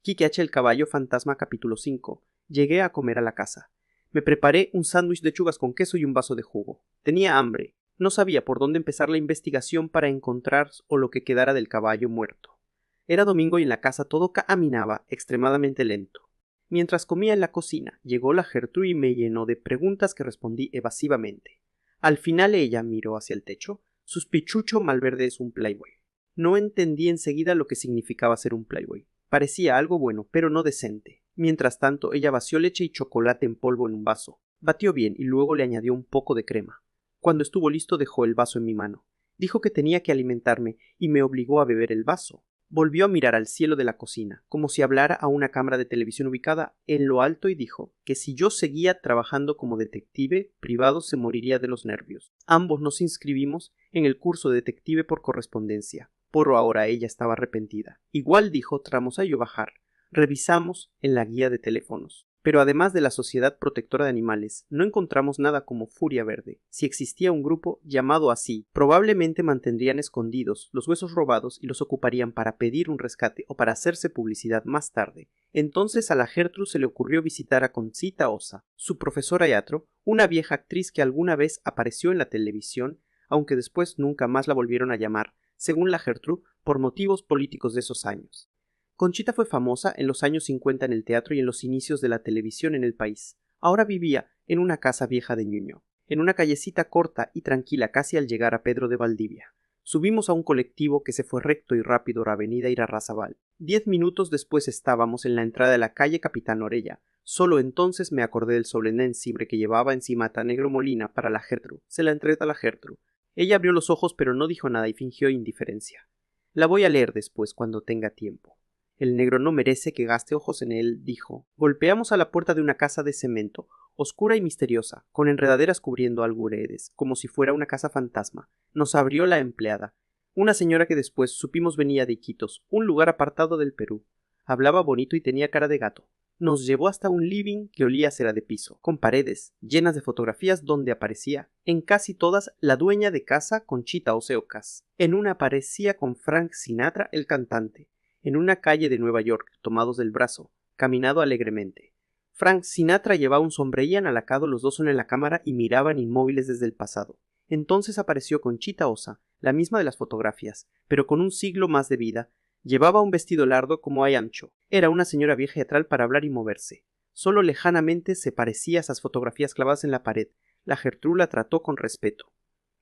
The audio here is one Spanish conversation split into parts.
Quique H. el caballo fantasma capítulo 5. Llegué a comer a la casa. Me preparé un sándwich de chugas con queso y un vaso de jugo. Tenía hambre. No sabía por dónde empezar la investigación para encontrar o lo que quedara del caballo muerto. Era domingo y en la casa todo caminaba extremadamente lento. Mientras comía en la cocina, llegó la Gertrude y me llenó de preguntas que respondí evasivamente. Al final ella miró hacia el techo. Sus pichucho Malverde es un Playboy. No entendí enseguida lo que significaba ser un Playboy. Parecía algo bueno, pero no decente. Mientras tanto, ella vació leche y chocolate en polvo en un vaso. Batió bien y luego le añadió un poco de crema. Cuando estuvo listo dejó el vaso en mi mano. Dijo que tenía que alimentarme y me obligó a beber el vaso. Volvió a mirar al cielo de la cocina, como si hablara a una cámara de televisión ubicada en lo alto y dijo que si yo seguía trabajando como detective privado se moriría de los nervios. Ambos nos inscribimos en el curso de detective por correspondencia. Por ahora ella estaba arrepentida. Igual dijo tramos a yo bajar. Revisamos en la guía de teléfonos. Pero además de la Sociedad Protectora de Animales, no encontramos nada como Furia Verde. Si existía un grupo llamado así, probablemente mantendrían escondidos los huesos robados y los ocuparían para pedir un rescate o para hacerse publicidad más tarde. Entonces a la Gertrude se le ocurrió visitar a Conchita Osa, su profesora de teatro, una vieja actriz que alguna vez apareció en la televisión, aunque después nunca más la volvieron a llamar, según la Gertrude, por motivos políticos de esos años. Conchita fue famosa en los años 50 en el teatro y en los inicios de la televisión en el país. Ahora vivía en una casa vieja de Ñuñoa, en una callecita corta y tranquila casi al llegar a Pedro de Valdivia. Subimos a un colectivo que se fue recto y rápido a Avenida Irarrázaval. 10 minutos después estábamos en la entrada de la calle Capitán Orella. Solo entonces me acordé del sobrenombre que llevaba encima Negro Molina para la Gertrude. Se la entregué a la Gertrude. Ella abrió los ojos pero no dijo nada y fingió indiferencia. La voy a leer después cuando tenga tiempo. El negro no merece que gaste ojos en él, dijo. Golpeamos a la puerta de una casa de cemento, oscura y misteriosa, con enredaderas cubriendo alburedes, como si fuera una casa fantasma. Nos abrió la empleada, una señora que después supimos venía de Iquitos, un lugar apartado del Perú. Hablaba bonito y tenía cara de gato. Nos llevó hasta un living que olía a cera de piso, con paredes llenas de fotografías donde aparecía, en casi todas, la dueña de casa Conchita Oseocas. En una aparecía con Frank Sinatra, el cantante. En una calle de Nueva York, tomados del brazo, caminado alegremente. Frank Sinatra llevaba un sombrero alacado, los dos son en la cámara y miraban inmóviles desde el pasado. Entonces apareció Conchita Osa, la misma de las fotografías, pero con un siglo más de vida. Llevaba un vestido largo como hay ancho. Era una señora vieja y teatral para hablar y moverse. Solo lejanamente se parecía a esas fotografías clavadas en la pared. La Gertrude la trató con respeto.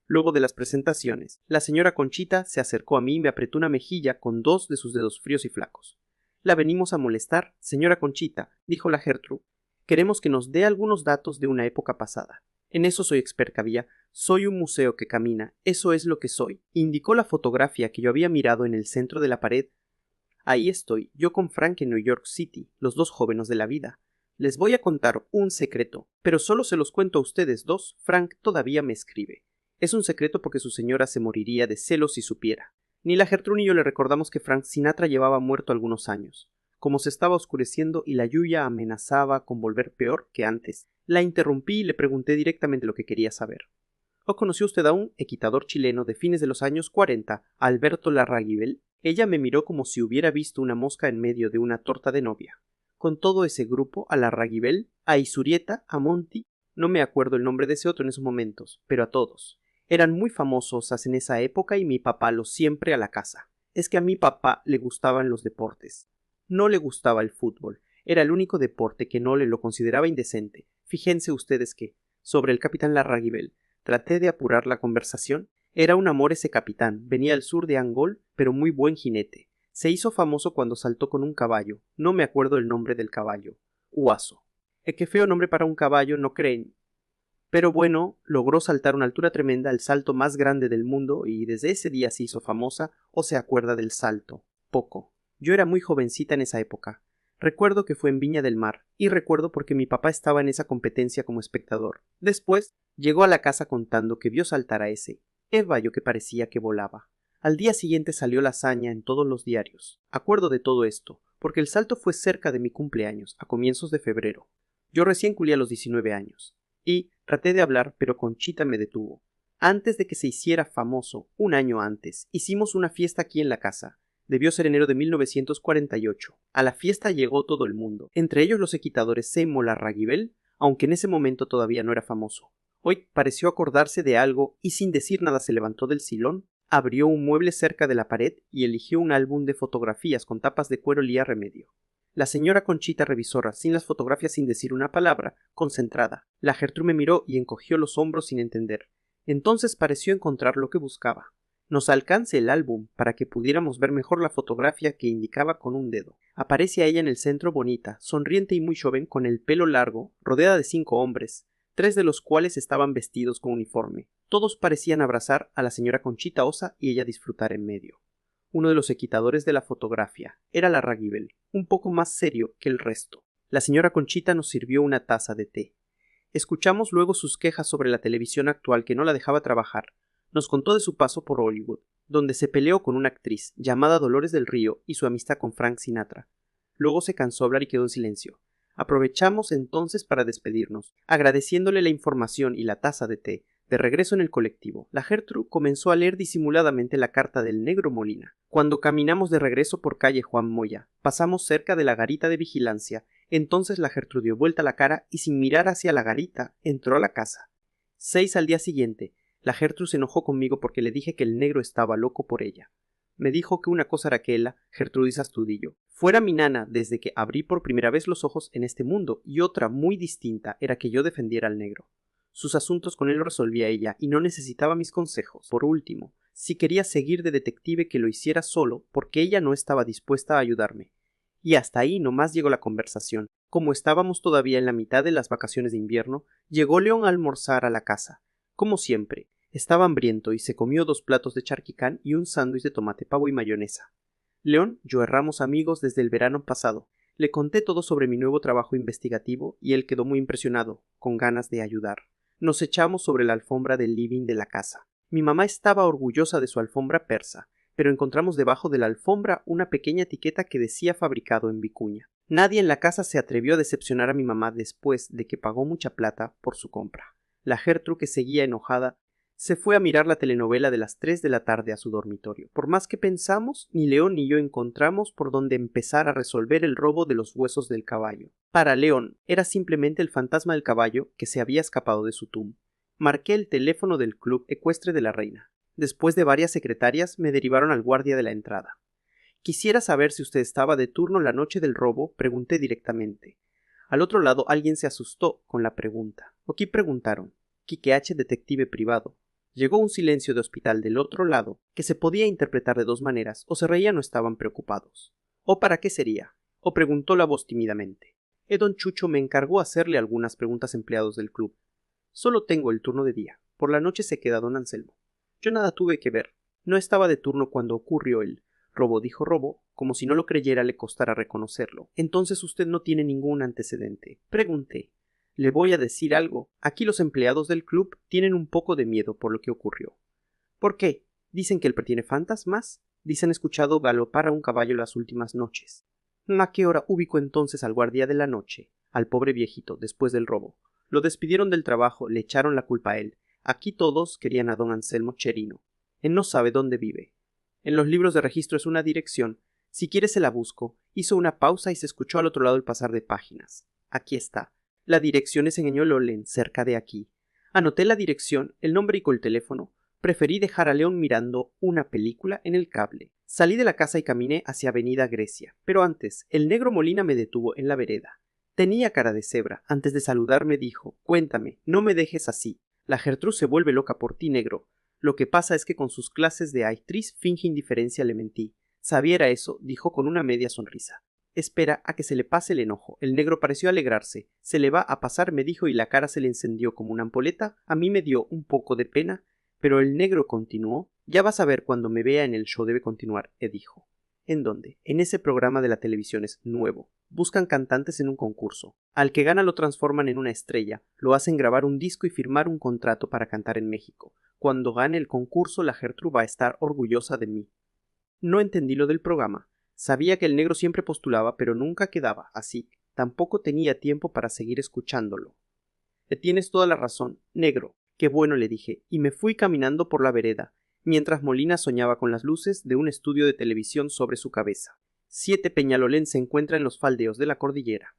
Luego de las presentaciones, la señora Conchita se acercó a mí y me apretó una mejilla con 2 de sus dedos fríos y flacos. La venimos a molestar, señora Conchita, dijo la Gertrude. Queremos que nos dé algunos datos de una época pasada. En eso soy experta, Vía. Soy un museo que camina. Eso es lo que soy. Indicó la fotografía que yo había mirado en el centro de la pared. Ahí estoy, yo con Frank en New York City, los dos jóvenes de la vida. Les voy a contar un secreto, pero solo se los cuento a ustedes dos. Frank todavía me escribe. Es un secreto porque su señora se moriría de celos si supiera. Ni la Gertrude ni yo le recordamos que Frank Sinatra llevaba muerto algunos años. Como se estaba oscureciendo y la lluvia amenazaba con volver peor que antes, la interrumpí y le pregunté directamente lo que quería saber. ¿O conoció usted a un equitador chileno de fines de los años 40, Alberto Larraguibel? Ella me miró como si hubiera visto una mosca en medio de una torta de novia. Con todo ese grupo, a Larraguibel, a Isurieta, a Monti, no me acuerdo el nombre de ese otro en esos momentos, pero a todos. Eran muy famosas en esa época y mi papá los siempre a la casa. Es que a mi papá le gustaban los deportes. No le gustaba el fútbol. Era el único deporte que no le lo consideraba indecente. Fíjense ustedes que, sobre el capitán Larraguibel, traté de apurar la conversación. Era un amor ese capitán. Venía al sur de Angol, pero muy buen jinete. Se hizo famoso cuando saltó con un caballo. No me acuerdo el nombre del caballo. Uaso. Qué feo nombre para un caballo, ¿no creen? Pero bueno, logró saltar una altura tremenda, el salto más grande del mundo, y desde ese día se hizo famosa o se acuerda del salto. Poco. Yo era muy jovencita en esa época. Recuerdo que fue en Viña del Mar, y recuerdo porque mi papá estaba en esa competencia como espectador. Después llegó a la casa contando que vio saltar a ese Evallo que parecía que volaba. Al día siguiente salió la hazaña en todos los diarios. Acuerdo de todo esto, porque el salto fue cerca de mi cumpleaños, a comienzos de febrero. Yo recién cumplía los 19 años. Y traté de hablar, pero Conchita me detuvo. Antes de que se hiciera famoso, un año antes, hicimos una fiesta aquí en la casa. Debió ser enero de 1948. A la fiesta llegó todo el mundo, entre ellos los equitadores Seymour Larraguibel, aunque en ese momento todavía no era famoso. Hoy pareció acordarse de algo y sin decir nada se levantó del silón, abrió un mueble cerca de la pared y eligió un álbum de fotografías con tapas de cuero lía remedio. La señora Conchita revisora sin las fotografías sin decir una palabra, concentrada. La Gertrude me miró y encogió los hombros sin entender. Entonces pareció encontrar lo que buscaba. Nos alcance el álbum para que pudiéramos ver mejor la fotografía que indicaba con un dedo. Aparece a ella en el centro bonita, sonriente y muy joven, con el pelo largo, rodeada de 5 hombres, 3 de los cuales estaban vestidos con uniforme. Todos parecían abrazar a la señora Conchita Osa y ella disfrutar en medio. Uno de los equitadores de la fotografía era Larraguibel, un poco más serio que el resto. La señora Conchita nos sirvió una taza de té. Escuchamos luego sus quejas sobre la televisión actual que no la dejaba trabajar. Nos contó de su paso por Hollywood, donde se peleó con una actriz llamada Dolores del Río y su amistad con Frank Sinatra. Luego se cansó de hablar y quedó en silencio. Aprovechamos entonces para despedirnos, agradeciéndole la información y la taza de té. De regreso en el colectivo, la Gertrude comenzó a leer disimuladamente la carta del negro Molina. Cuando caminamos de regreso por calle Juan Moya, pasamos cerca de la garita de vigilancia. Entonces la Gertrude dio vuelta la cara y sin mirar hacia la garita entró a la casa. 6 al día siguiente. La Gertrude se enojó conmigo porque le dije que el negro estaba loco por ella. Me dijo que una cosa era que ella, Gertrudis Astudillo, fuera mi nana desde que abrí por primera vez los ojos en este mundo, y otra muy distinta era que yo defendiera al negro. Sus asuntos con él lo resolvía ella y no necesitaba mis consejos. Por último, si quería seguir de detective que lo hiciera solo, porque ella no estaba dispuesta a ayudarme. Y hasta ahí nomás llegó la conversación. Como estábamos todavía en la mitad de las vacaciones de invierno, llegó León a almorzar a la casa. Como siempre, estaba hambriento y se comió 2 platos de charquicán y un sándwich de tomate, pavo y mayonesa. León y yo éramos amigos desde el verano pasado. Le conté todo sobre mi nuevo trabajo investigativo y él quedó muy impresionado, con ganas de ayudar. Nos echamos sobre la alfombra del living de la casa. Mi mamá estaba orgullosa de su alfombra persa, pero encontramos debajo de la alfombra una pequeña etiqueta que decía fabricado en Vicuña. Nadie en la casa se atrevió a decepcionar a mi mamá después de que pagó mucha plata por su compra. La Gertrude, que seguía enojada, se fue a mirar la telenovela de las 3 de la tarde a su dormitorio. Por más que pensamos, ni León ni yo encontramos por dónde empezar a resolver el robo de los huesos del caballo. Para León era simplemente el fantasma del caballo que se había escapado de su tumba. Marqué el teléfono del Club Ecuestre de la Reina. Después de varias secretarias me derivaron al guardia de la entrada. Quisiera saber si usted estaba de turno la noche del robo, pregunté directamente. Al otro lado alguien se asustó con la pregunta. Aquí preguntaron. Quique H., detective privado. Llegó un silencio de hospital del otro lado, que se podía interpretar de 2 maneras, o se reían o estaban preocupados. ¿O para qué sería? O preguntó la voz tímidamente. Don Chucho me encargó hacerle algunas preguntas a empleados del club. Solo tengo el turno de día. Por la noche se queda don Anselmo. Yo nada tuve que ver. No estaba de turno cuando ocurrió el robo, dijo Robo, como si no lo creyera le costara reconocerlo. Entonces usted no tiene ningún antecedente. Pregunté. Le voy a decir algo. Aquí los empleados del club tienen un poco de miedo por lo que ocurrió. ¿Por qué? ¿Dicen que él tiene fantasmas? Dicen escuchado galopar a un caballo las últimas noches. ¿A qué hora ubicó entonces al guardia de la noche? Al pobre viejito, después del robo. Lo despidieron del trabajo, le echaron la culpa a él. Aquí todos querían a don Anselmo Cherino. Él no sabe dónde vive. En los libros de registro es una dirección. Si quiere se la busco. Hizo una pausa y se escuchó al otro lado el pasar de páginas. Aquí está. La dirección es en Eñololen, cerca de aquí. Anoté la dirección, el nombre y el teléfono. Preferí dejar a León mirando una película en el cable. Salí de la casa y caminé hacia Avenida Grecia. Pero antes, el negro Molina me detuvo en la vereda. Tenía cara de cebra. Antes de saludarme dijo: Cuéntame, no me dejes así. La Gertrude se vuelve loca por ti, negro. Lo que pasa es que con sus clases de actriz finge indiferencia, le mentí. Sabiera eso, dijo con una media sonrisa. Espera a que se le pase el enojo. El negro pareció alegrarse. Se le va a pasar, me dijo, y la cara se le encendió como una ampoleta. A mí me dio un poco de pena, pero el negro continuó. Ya vas a ver cuando me vea en el show, debe continuar, dijo. ¿En dónde? En ese programa de la televisión es nuevo. Buscan cantantes en un concurso. Al que gana lo transforman en una estrella, lo hacen grabar un disco y firmar un contrato para cantar en México. Cuando gane el concurso, la Gertrude va a estar orgullosa de mí. No entendí lo del programa. Sabía que el negro siempre postulaba, pero nunca quedaba, así tampoco tenía tiempo para seguir escuchándolo. Tienes toda la razón, negro. Qué bueno, le dije, y me fui caminando por la vereda. mientras Molina soñaba con las luces de un estudio de televisión sobre su cabeza. 7 Peñalolén se encuentra en los faldeos de la cordillera.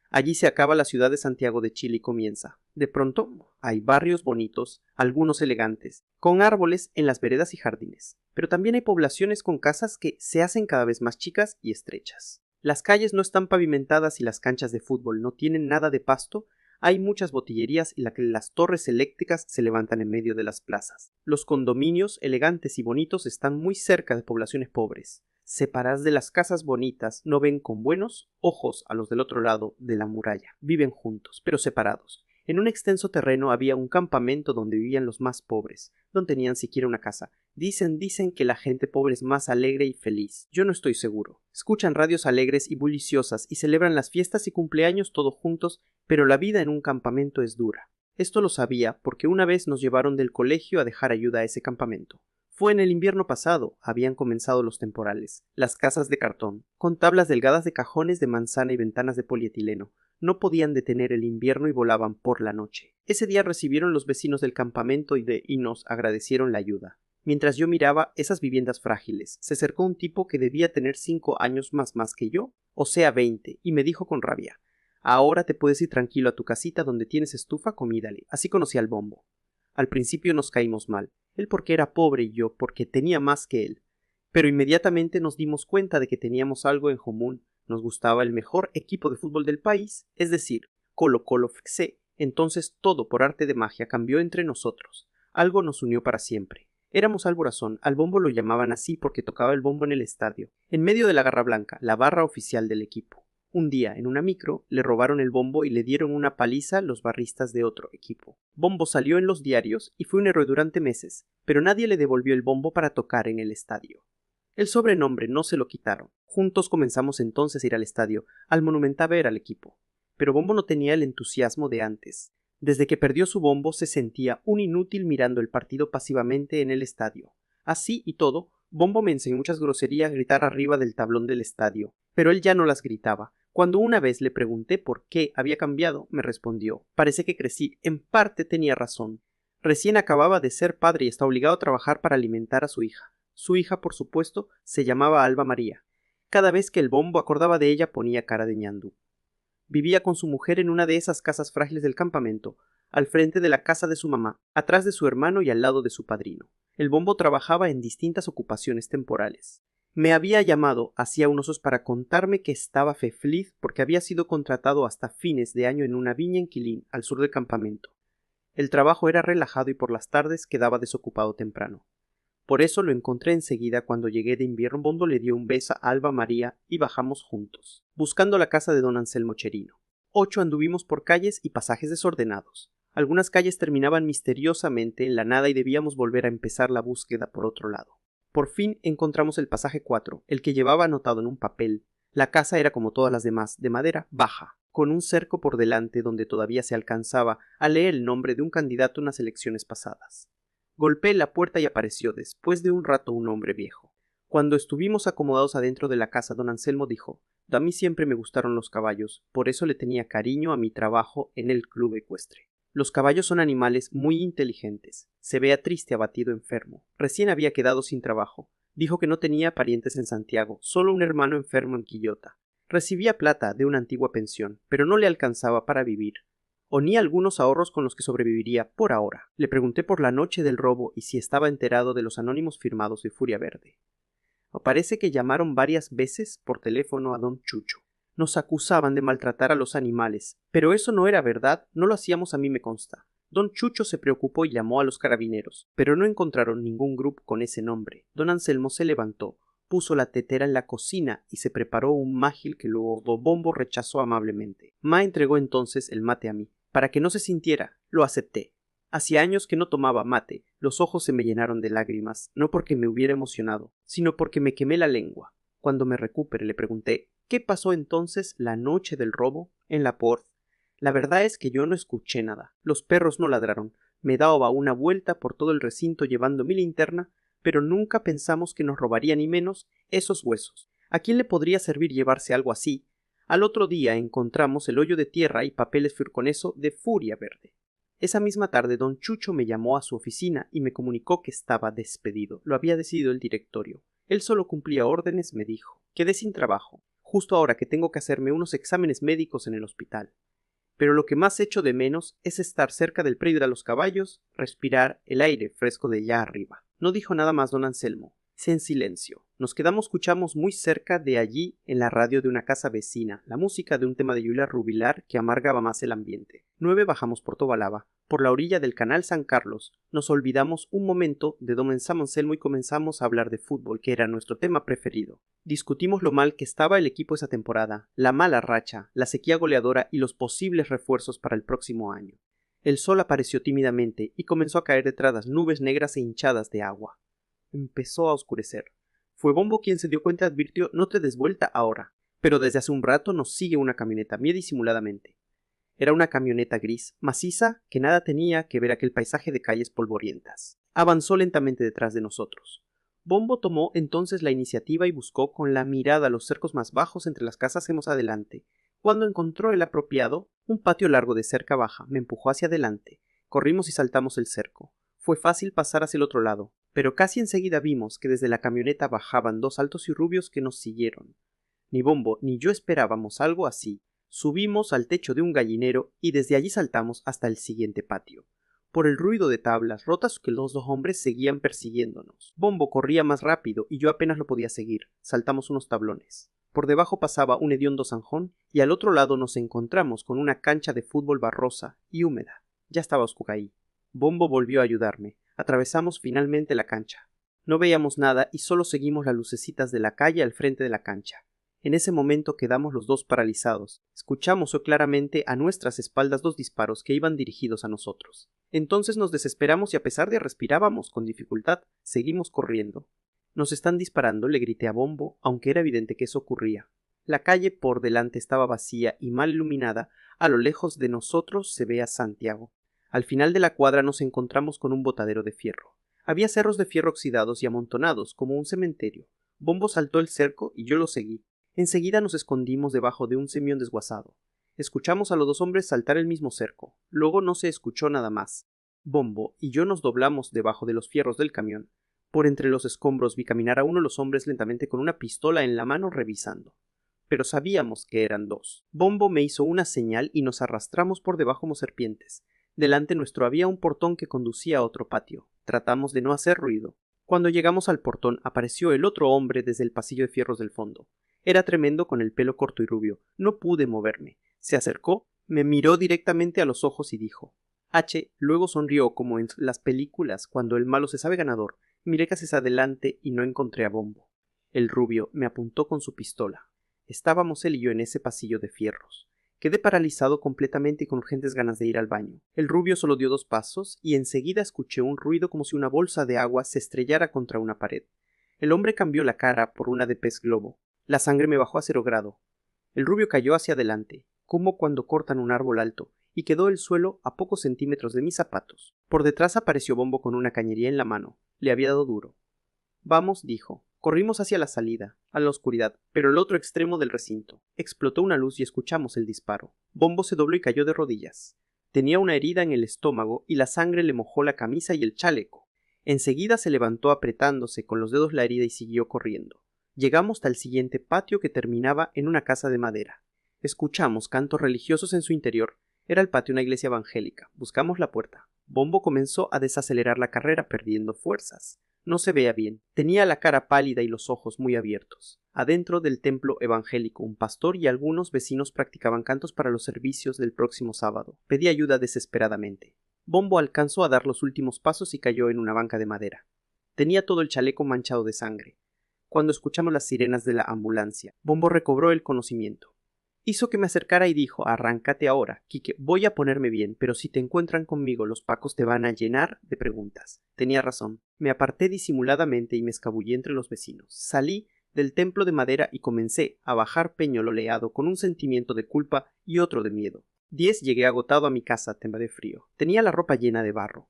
Allí se acaba la ciudad de Santiago de Chile y comienza. De pronto hay barrios bonitos, algunos elegantes, con árboles en las veredas y jardines, pero también hay poblaciones con casas que se hacen cada vez más chicas y estrechas. Las calles no están pavimentadas y las canchas de fútbol no tienen nada de pasto. Hay muchas botillerías y las torres eléctricas se levantan en medio de las plazas. Los condominios elegantes y bonitos están muy cerca de poblaciones pobres. Separadas de las casas bonitas, no ven con buenos ojos a los del otro lado de la muralla. Viven juntos, pero separados. En un extenso terreno había un campamento donde vivían los más pobres. No tenían siquiera una casa. Dicen que la gente pobre es más alegre y feliz. Yo no estoy seguro. Escuchan radios alegres y buliciosas y celebran las fiestas y cumpleaños todos juntos, pero la vida en un campamento es dura. Esto lo sabía porque una vez nos llevaron del colegio a dejar ayuda a ese campamento. Fue en el invierno pasado, habían comenzado los temporales. Las casas de cartón, con tablas delgadas de cajones de manzana y ventanas de polietileno, no podían detener el invierno y volaban por la noche. Ese día recibieron los vecinos del campamento y nos agradecieron la ayuda. Mientras yo miraba esas viviendas frágiles, se acercó un tipo que debía tener 5 años más que yo, o sea 20, y me dijo con rabia: «Ahora te puedes ir tranquilo a tu casita donde tienes estufa, comídale». Así conocí al Bombo. Al principio nos caímos mal, él porque era pobre y yo porque tenía más que él. Pero inmediatamente nos dimos cuenta de que teníamos algo en común. Nos gustaba el mejor equipo de fútbol del país, es decir, Colo-Colo FC. Entonces todo por arte de magia cambió entre nosotros. Algo nos unió para siempre. Éramos Alborazón, al Bombo lo llamaban así porque tocaba el bombo en el estadio, en medio de la Garra Blanca, la barra oficial del equipo. Un día, en una micro, le robaron el bombo y le dieron una paliza los barristas de otro equipo. Bombo salió en los diarios y fue un héroe durante meses, pero nadie le devolvió el bombo para tocar en el estadio. El sobrenombre no se lo quitaron. Juntos comenzamos entonces a ir al estadio, al Monumental, a ver al equipo. Pero Bombo no tenía el entusiasmo de antes. Desde que perdió su bombo se sentía un inútil mirando el partido pasivamente en el estadio. Así y todo, Bombo me enseñó muchas groserías a gritar arriba del tablón del estadio, pero él ya no las gritaba. Cuando una vez le pregunté por qué había cambiado, me respondió: «Parece que crecí». En parte tenía razón. Recién acababa de ser padre y está obligado a trabajar para alimentar a su hija. Su hija, por supuesto, se llamaba Alba María. Cada vez que el Bombo acordaba de ella ponía cara de ñandú. Vivía con su mujer en una de esas casas frágiles del campamento, al frente de la casa de su mamá, atrás de su hermano y al lado de su padrino. El Bombo trabajaba en distintas ocupaciones temporales. Me había llamado hacía unos osos para contarme que estaba feliz porque había sido contratado hasta fines de año en una viña en Quilín, al sur del campamento. El trabajo era relajado y por las tardes quedaba desocupado temprano. Por eso lo encontré enseguida cuando llegué de invierno. Bombo le dio un beso a Alba María y bajamos juntos, buscando la casa de don Anselmo Cherino. 8 anduvimos por calles y pasajes desordenados. Algunas calles terminaban misteriosamente en la nada y debíamos volver a empezar la búsqueda por otro lado. Por fin encontramos el pasaje 4, el que llevaba anotado en un papel. La casa era como todas las demás, de madera baja, con un cerco por delante donde todavía se alcanzaba a leer el nombre de un candidato en las elecciones pasadas. Golpeé la puerta y apareció después de un rato un hombre viejo. Cuando estuvimos acomodados adentro de la casa, don Anselmo dijo: «A mí siempre me gustaron los caballos, por eso le tenía cariño a mi trabajo en el club ecuestre. Los caballos son animales muy inteligentes». Se veía triste, abatido, enfermo. Recién había quedado sin trabajo. Dijo que no tenía parientes en Santiago, solo un hermano enfermo en Quillota. Recibía plata de una antigua pensión, pero no le alcanzaba para vivir. O ni algunos ahorros con los que sobreviviría por ahora. Le pregunté por la noche del robo y si estaba enterado de los anónimos firmados de Furia Verde. Parece que llamaron varias veces por teléfono a don Chucho. Nos acusaban de maltratar a los animales, pero eso no era verdad, no lo hacíamos, a mí me consta. Don Chucho se preocupó y llamó a los carabineros, pero no encontraron ningún grupo con ese nombre. Don Anselmo se levantó, puso la tetera en la cocina y se preparó un mágil que luego don Bombo rechazó amablemente. Ma entregó entonces el mate a mí. Para que no se sintiera, lo acepté. Hacía años que no tomaba mate, los ojos se me llenaron de lágrimas, no porque me hubiera emocionado, sino porque me quemé la lengua. Cuando me recupere le pregunté: «¿Qué pasó entonces la noche del robo en la Porth?». La verdad es que yo no escuché nada. Los perros no ladraron. Me daba una vuelta por todo el recinto llevando mi linterna, pero nunca pensamos que nos robaría ni menos esos huesos. ¿A quién le podría servir llevarse algo así? Al otro día encontramos el hoyo de tierra y papeles con eso de Furia Verde. Esa misma tarde don Chucho me llamó a su oficina y me comunicó que estaba despedido. Lo había decidido el directorio. Él solo cumplía órdenes, me dijo. Quedé sin trabajo, justo ahora que tengo que hacerme unos exámenes médicos en el hospital. Pero lo que más echo de menos es estar cerca del predio de los caballos, respirar el aire fresco de allá arriba. No dijo nada más don Anselmo. En silencio. Nos escuchamos muy cerca de allí en la radio de una casa vecina, la música de un tema de Yulia Rubilar que amargaba más el ambiente. 9 bajamos por Tobalaba, por la orilla del canal San Carlos. Nos olvidamos un momento de don Anselmo y comenzamos a hablar de fútbol, que era nuestro tema preferido. Discutimos lo mal que estaba el equipo esa temporada, la mala racha, la sequía goleadora y los posibles refuerzos para el próximo año. El sol apareció tímidamente y comenzó a caer detrás de las nubes negras e hinchadas de agua. Empezó a oscurecer. Fue Bombo quien se dio cuenta y advirtió: no te des vuelta ahora. Pero desde hace un rato nos sigue una camioneta, bien disimuladamente. Era una camioneta gris, maciza, que nada tenía que ver aquel paisaje de calles polvorientas. Avanzó lentamente detrás de nosotros. Bombo tomó entonces la iniciativa y buscó con la mirada los cercos más bajos entre las casas más adelante. Cuando encontró el apropiado, un patio largo de cerca baja, me empujó hacia adelante. Corrimos y saltamos el cerco. Fue fácil pasar hacia el otro lado, pero casi enseguida vimos que desde la camioneta bajaban 2 altos y rubios que nos siguieron. Ni Bombo ni yo esperábamos algo así. Subimos al techo de un gallinero y desde allí saltamos hasta el siguiente patio. Por el ruido de tablas rotas que los 2 hombres seguían persiguiéndonos. Bombo corría más rápido y yo apenas lo podía seguir. Saltamos unos tablones. Por debajo pasaba un hediondo zanjón y al otro lado nos encontramos con una cancha de fútbol barrosa y húmeda. Ya estaba oscura ahí. Bombo volvió a ayudarme. Atravesamos finalmente la cancha. No veíamos nada y solo seguimos las lucecitas de la calle al frente de la cancha. En ese momento quedamos los 2 paralizados. Escuchamos claramente a nuestras espaldas 2 disparos que iban dirigidos a nosotros. Entonces nos desesperamos y a pesar de respirábamos con dificultad, seguimos corriendo. Nos están disparando, le grité a Bombo, aunque era evidente que eso ocurría. La calle por delante estaba vacía y mal iluminada. A lo lejos de nosotros se veía Santiago. Al final de la cuadra nos encontramos con un botadero de fierro. Había cerros de fierro oxidados y amontonados, como un cementerio. Bombo saltó el cerco y yo lo seguí. Enseguida nos escondimos debajo de un semión desguazado. Escuchamos a los 2 hombres saltar el mismo cerco. Luego no se escuchó nada más. Bombo y yo nos doblamos debajo de los fierros del camión. Por entre los escombros vi caminar a uno de los hombres lentamente con una pistola en la mano revisando. Pero sabíamos que eran 2. Bombo me hizo una señal y nos arrastramos por debajo como serpientes. Delante nuestro había un portón que conducía a otro patio. Tratamos de no hacer ruido. Cuando llegamos al portón apareció el otro hombre desde el pasillo de fierros del fondo. Era tremendo con el pelo corto y rubio. No pude moverme. Se acercó, me miró directamente a los ojos y dijo: H. Luego sonrió como en las películas cuando el malo se sabe ganador. Miré casi hacia adelante y no encontré a Bombo. El rubio me apuntó con su pistola. Estábamos él y yo en ese pasillo de fierros. Quedé paralizado completamente y con urgentes ganas de ir al baño. El rubio solo dio 2 pasos y enseguida escuché un ruido como si una bolsa de agua se estrellara contra una pared. El hombre cambió la cara por una de pez globo. La sangre me bajó a 0 grado. El rubio cayó hacia adelante, como cuando cortan un árbol alto, y quedó el suelo a pocos centímetros de mis zapatos. Por detrás apareció Bombo con una cañería en la mano. Le había dado duro. Vamos, dijo. Corrimos hacia la salida, a la oscuridad, pero al otro extremo del recinto. Explotó una luz y escuchamos el disparo. Bombo se dobló y cayó de rodillas. Tenía una herida en el estómago y la sangre le mojó la camisa y el chaleco. Enseguida se levantó apretándose con los dedos la herida y siguió corriendo. Llegamos hasta el siguiente patio que terminaba en una casa de madera. Escuchamos cantos religiosos en su interior. Era el patio de una iglesia evangélica. Buscamos la puerta. Bombo comenzó a desacelerar la carrera, perdiendo fuerzas. No se veía bien. Tenía la cara pálida y los ojos muy abiertos. Adentro del templo evangélico, un pastor y algunos vecinos practicaban cantos para los servicios del próximo sábado. Pedí ayuda desesperadamente. Bombo alcanzó a dar los últimos pasos y cayó en una banca de madera. Tenía todo el chaleco manchado de sangre. Cuando escuchamos las sirenas de la ambulancia, Bombo recobró el conocimiento. Hizo que me acercara y dijo: arráncate ahora, Quique, voy a ponerme bien, pero si te encuentran conmigo los pacos te van a llenar de preguntas. Tenía razón. Me aparté disimuladamente y me escabullí entre los vecinos. Salí del templo de madera y comencé a bajar peñololeado con un sentimiento de culpa y otro de miedo. 10 llegué agotado a mi casa, tema de frío. Tenía la ropa llena de barro.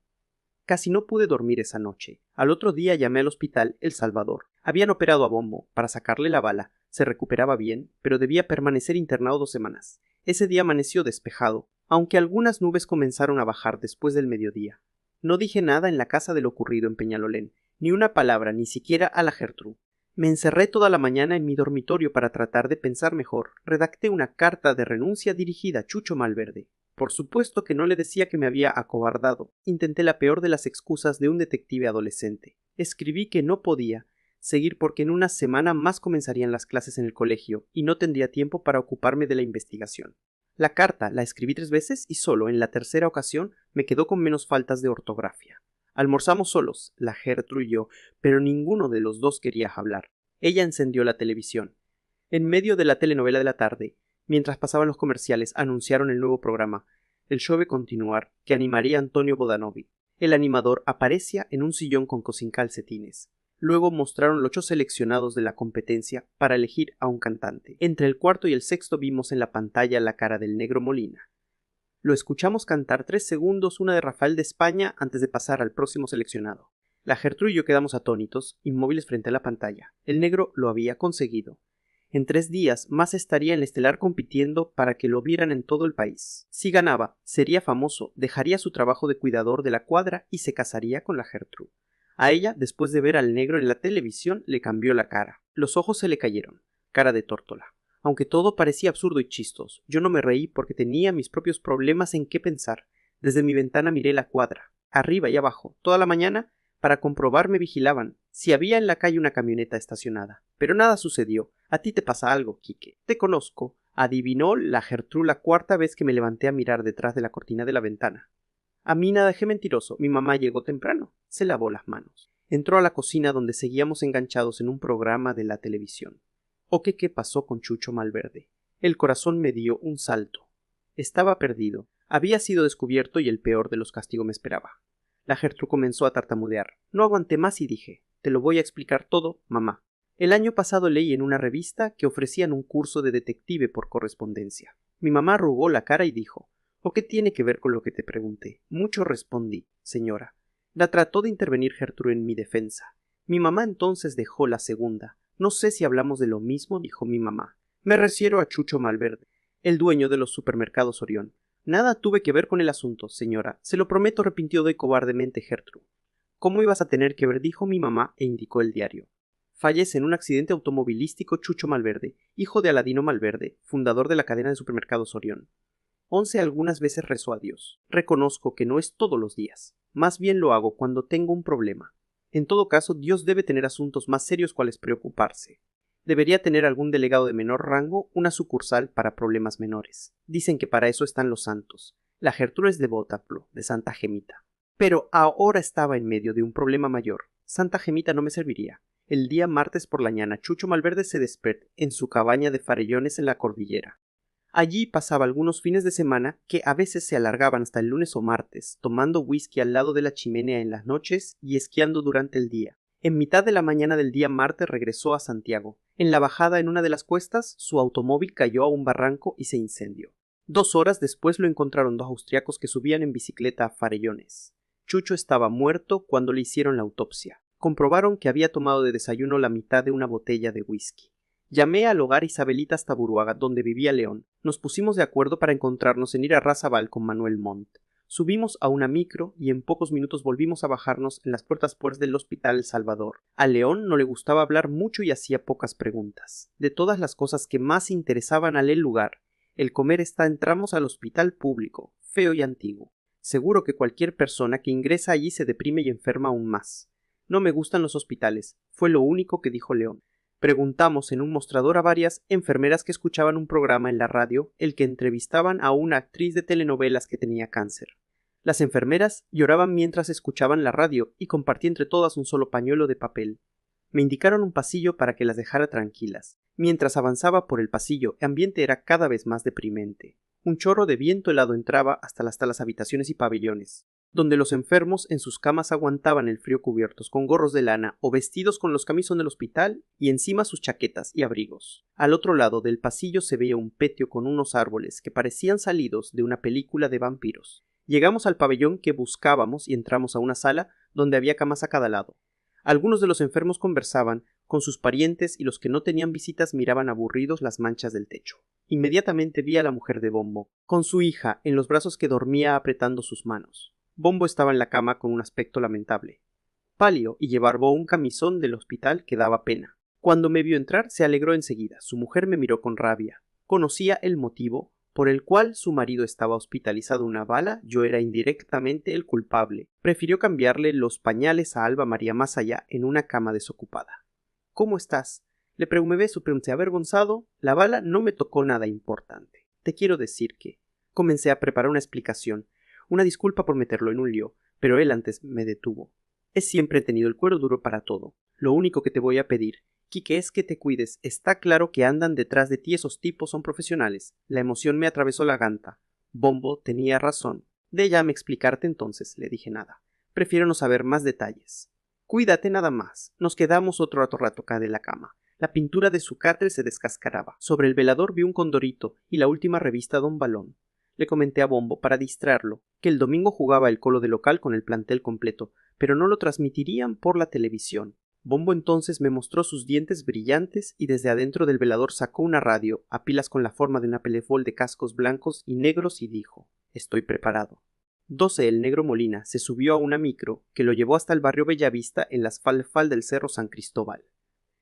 Casi no pude dormir esa noche. Al otro día llamé al hospital El Salvador. Habían operado a Bombo para sacarle la bala. Se recuperaba bien, pero debía permanecer internado 2 semanas. Ese día amaneció despejado. aunque algunas nubes comenzaron a bajar después del mediodía. No dije nada en la casa de lo ocurrido en Peñalolén, ni una palabra, ni siquiera a la Gertrú. Me encerré toda la mañana en mi dormitorio para tratar de pensar mejor. Redacté una carta de renuncia dirigida a Chucho Malverde. Por supuesto que no le decía que me había acobardado. Intenté la peor de las excusas de un detective adolescente. Escribí que no podía seguir porque en una semana más comenzarían las clases en el colegio y no tendría tiempo para ocuparme de la investigación. La carta la escribí 3 veces y solo en la tercera ocasión me quedó con menos faltas de ortografía. Almorzamos solos, la Gertrude y yo, pero ninguno de los dos quería hablar. Ella encendió la televisión. En medio de la telenovela de la tarde, mientras pasaban los comerciales, anunciaron el nuevo programa, El show de continuar, que animaría Antonio Bodanovi. El animador aparecía en un sillón con sin calcetines. Luego mostraron los 8 seleccionados de la competencia para elegir a un cantante. Entre el cuarto y el sexto vimos en la pantalla la cara del Negro Molina. Lo escuchamos cantar 3 segundos una de Rafael de España antes de pasar al próximo seleccionado. La Gertrude y yo quedamos atónitos, inmóviles frente a la pantalla. El Negro lo había conseguido. En 3 días más estaría en el estelar compitiendo para que lo vieran en todo el país. Si ganaba, sería famoso, dejaría su trabajo de cuidador de la cuadra y se casaría con la Gertrude. A ella, después de ver al Negro en la televisión, le cambió la cara. Los ojos se le cayeron. Cara de tórtola. Aunque todo parecía absurdo y chistoso, yo no me reí porque tenía mis propios problemas en qué pensar. Desde mi ventana miré la cuadra, arriba y abajo, toda la mañana, para comprobar me vigilaban si había en la calle una camioneta estacionada. Pero nada sucedió. A ti te pasa algo, Quique. Te conozco. Adivinó la Gertrude la 4ª vez que me levanté a mirar detrás de la cortina de la ventana. A mí nada dejé mentiroso. Mi mamá llegó temprano. Se lavó las manos. Entró a la cocina donde seguíamos enganchados en un programa de la televisión. ¿O qué pasó con Chucho Malverde? El corazón me dio un salto. Estaba perdido. Había sido descubierto y el peor de los castigos me esperaba. La Gertrude comenzó a tartamudear. No aguanté más y dije, te lo voy a explicar todo, mamá. El año pasado leí en una revista que ofrecían un curso de detective por correspondencia. Mi mamá arrugó la cara y dijo, ¿o qué tiene que ver con lo que te pregunté? Mucho respondí, señora. La trató de intervenir Gertrude en mi defensa. Mi mamá entonces dejó la segunda. No sé si hablamos de lo mismo, dijo mi mamá. Me refiero a Chucho Malverde, el dueño de los supermercados Orión. Nada tuve que ver con el asunto, señora. Se lo prometo, repintió de cobardemente Gertrude. ¿Cómo ibas a tener que ver? Dijo mi mamá e indicó el diario. Fallece en un accidente automovilístico Chucho Malverde, hijo de Aladino Malverde, fundador de la cadena de supermercados Orión. 11 algunas veces rezó a Dios. Reconozco que no es todos los días. Más bien lo hago cuando tengo un problema. En todo caso, Dios debe tener asuntos más serios cuales preocuparse. Debería tener algún delegado de menor rango, una sucursal para problemas menores. Dicen que para eso están los santos. La Gertrude es de Bótaplo, de Santa Gemita. Pero ahora estaba en medio de un problema mayor. Santa Gemita no me serviría. El día martes por la mañana, Chucho Malverde se despertó en su cabaña de Farellones en la cordillera. Allí pasaba algunos fines de semana que a veces se alargaban hasta el lunes o martes, tomando whisky al lado de la chimenea en las noches y esquiando durante el día. En mitad de la mañana del día martes regresó a Santiago. En la bajada en una de las cuestas, su automóvil cayó a un barranco y se incendió. 2 horas después lo encontraron 2 austriacos que subían en bicicleta a Farellones. Chucho estaba muerto cuando le hicieron la autopsia. Comprobaron que había tomado de desayuno la mitad de una botella de whisky. Llamé al hogar Isabelita hasta Buruaga, donde vivía León. Nos pusimos de acuerdo para encontrarnos en ir a Razabal con Manuel Montt. Subimos a una micro y en pocos minutos volvimos a bajarnos en las puertas del Hospital El Salvador. A León no le gustaba hablar mucho y hacía pocas preguntas. De todas las cosas que más interesaban al lugar, el comer entramos al hospital público, feo y antiguo. Seguro que cualquier persona que ingresa allí se deprime y enferma aún más. No me gustan los hospitales, fue lo único que dijo León. Preguntamos en un mostrador a varias enfermeras que escuchaban un programa en la radio, el que entrevistaban a una actriz de telenovelas que tenía cáncer. Las enfermeras lloraban mientras escuchaban la radio y compartí entre todas un solo pañuelo de papel. Me indicaron un pasillo para que las dejara tranquilas. Mientras avanzaba por el pasillo, el ambiente era cada vez más deprimente. Un chorro de viento helado entraba hasta las habitaciones y pabellones, donde los enfermos en sus camas aguantaban el frío cubiertos con gorros de lana o vestidos con los camisón del hospital y encima sus chaquetas y abrigos. Al otro lado del pasillo se veía un patio con unos árboles que parecían salidos de una película de vampiros. Llegamos al pabellón que buscábamos y entramos a una sala donde había camas a cada lado. Algunos de los enfermos conversaban con sus parientes, y los que no tenían visitas miraban aburridos las manchas del techo. Inmediatamente vi a la mujer de Bombo, con su hija en los brazos, que dormía apretando sus manos. Bombo estaba en la cama con un aspecto lamentable, pálido, y llevaba un camisón del hospital que daba pena. Cuando me vio entrar se alegró enseguida. Su mujer me miró con rabia. Conocía el motivo por el cual su marido estaba hospitalizado. Una bala, yo era indirectamente el culpable. Prefirió cambiarle los pañales a Alba María más allá, en una cama desocupada. ¿Cómo estás? Le pregunté, avergonzado. La bala no me tocó nada importante. Te quiero decir que... Comencé a preparar una explicación, una disculpa por meterlo en un lío, pero él antes me detuvo. He siempre tenido el cuero duro para todo. Lo único que te voy a pedir, Quique, es que te cuides. Está claro que andan detrás de ti, esos tipos son profesionales. La emoción me atravesó la garganta. Bombo tenía razón. Déjame explicarte entonces, le dije nada. Prefiero no saber más detalles. Cuídate nada más. Nos quedamos otro rato acá de la cama. La pintura de su catre se descascaraba. Sobre el velador vi un condorito y la última revista Don Balón. Le comenté a Bombo, para distraerlo, que el domingo jugaba el Colo de local con el plantel completo, pero no lo transmitirían por la televisión. Bombo entonces me mostró sus dientes brillantes y desde adentro del velador sacó una radio, a pilas con la forma de una pelefol de cascos blancos y negros, y dijo: «Estoy preparado». 12. El negro Molina se subió a una micro que lo llevó hasta el barrio Bellavista, en las falfal del Cerro San Cristóbal.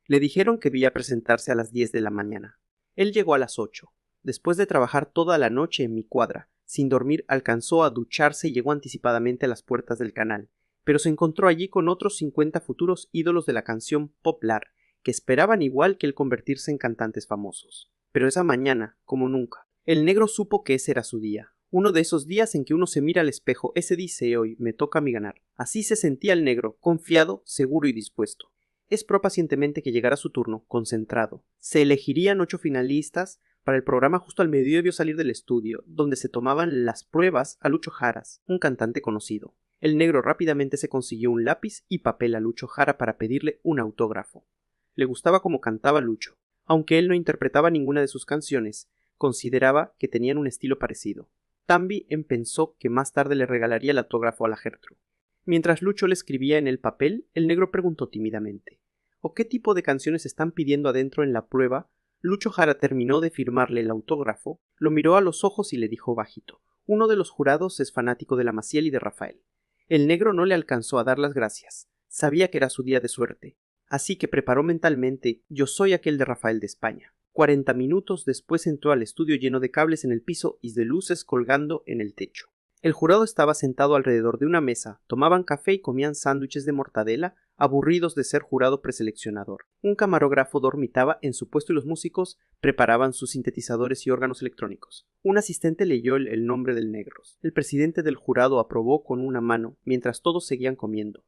Le dijeron que debía presentarse a las 10 de la mañana. Él llegó a las 8. Después de trabajar toda la noche en mi cuadra, sin dormir, alcanzó a ducharse y llegó anticipadamente a las puertas del canal, pero se encontró allí con otros 50 futuros ídolos de la canción popular, que esperaban igual que él convertirse en cantantes famosos. Pero esa mañana, como nunca, el negro supo que ese era su día. Uno de esos días en que uno se mira al espejo, ese dice: hoy me toca a mí ganar. Así se sentía el negro, confiado, seguro y dispuesto. Esperó pacientemente que llegara su turno, concentrado. Se elegirían 8 finalistas para el programa. Justo al mediodía vio salir del estudio, donde se tomaban las pruebas, a Lucho Jaras, un cantante conocido. El negro rápidamente se consiguió un lápiz y papel a Lucho Jara para pedirle un autógrafo. Le gustaba cómo cantaba Lucho. Aunque él no interpretaba ninguna de sus canciones, consideraba que tenían un estilo parecido. También pensó que más tarde le regalaría el autógrafo a la Gertrude. Mientras Lucho le escribía en el papel, el negro preguntó tímidamente: «¿O qué tipo de canciones están pidiendo adentro en la prueba?». Lucho Jara terminó de firmarle el autógrafo, lo miró a los ojos y le dijo bajito: «Uno de los jurados es fanático de la Maciel y de Rafael». El negro no le alcanzó a dar las gracias. Sabía que era su día de suerte, así que preparó mentalmente: «Yo soy aquel de Rafael de España». 40 minutos después entró al estudio lleno de cables en el piso y de luces colgando en el techo. El jurado estaba sentado alrededor de una mesa, tomaban café y comían sándwiches de mortadela, aburridos de ser jurado preseleccionador. Un camarógrafo dormitaba en su puesto y los músicos preparaban sus sintetizadores y órganos electrónicos. Un asistente leyó el nombre del negro. El presidente del jurado aprobó con una mano, mientras todos seguían comiendo.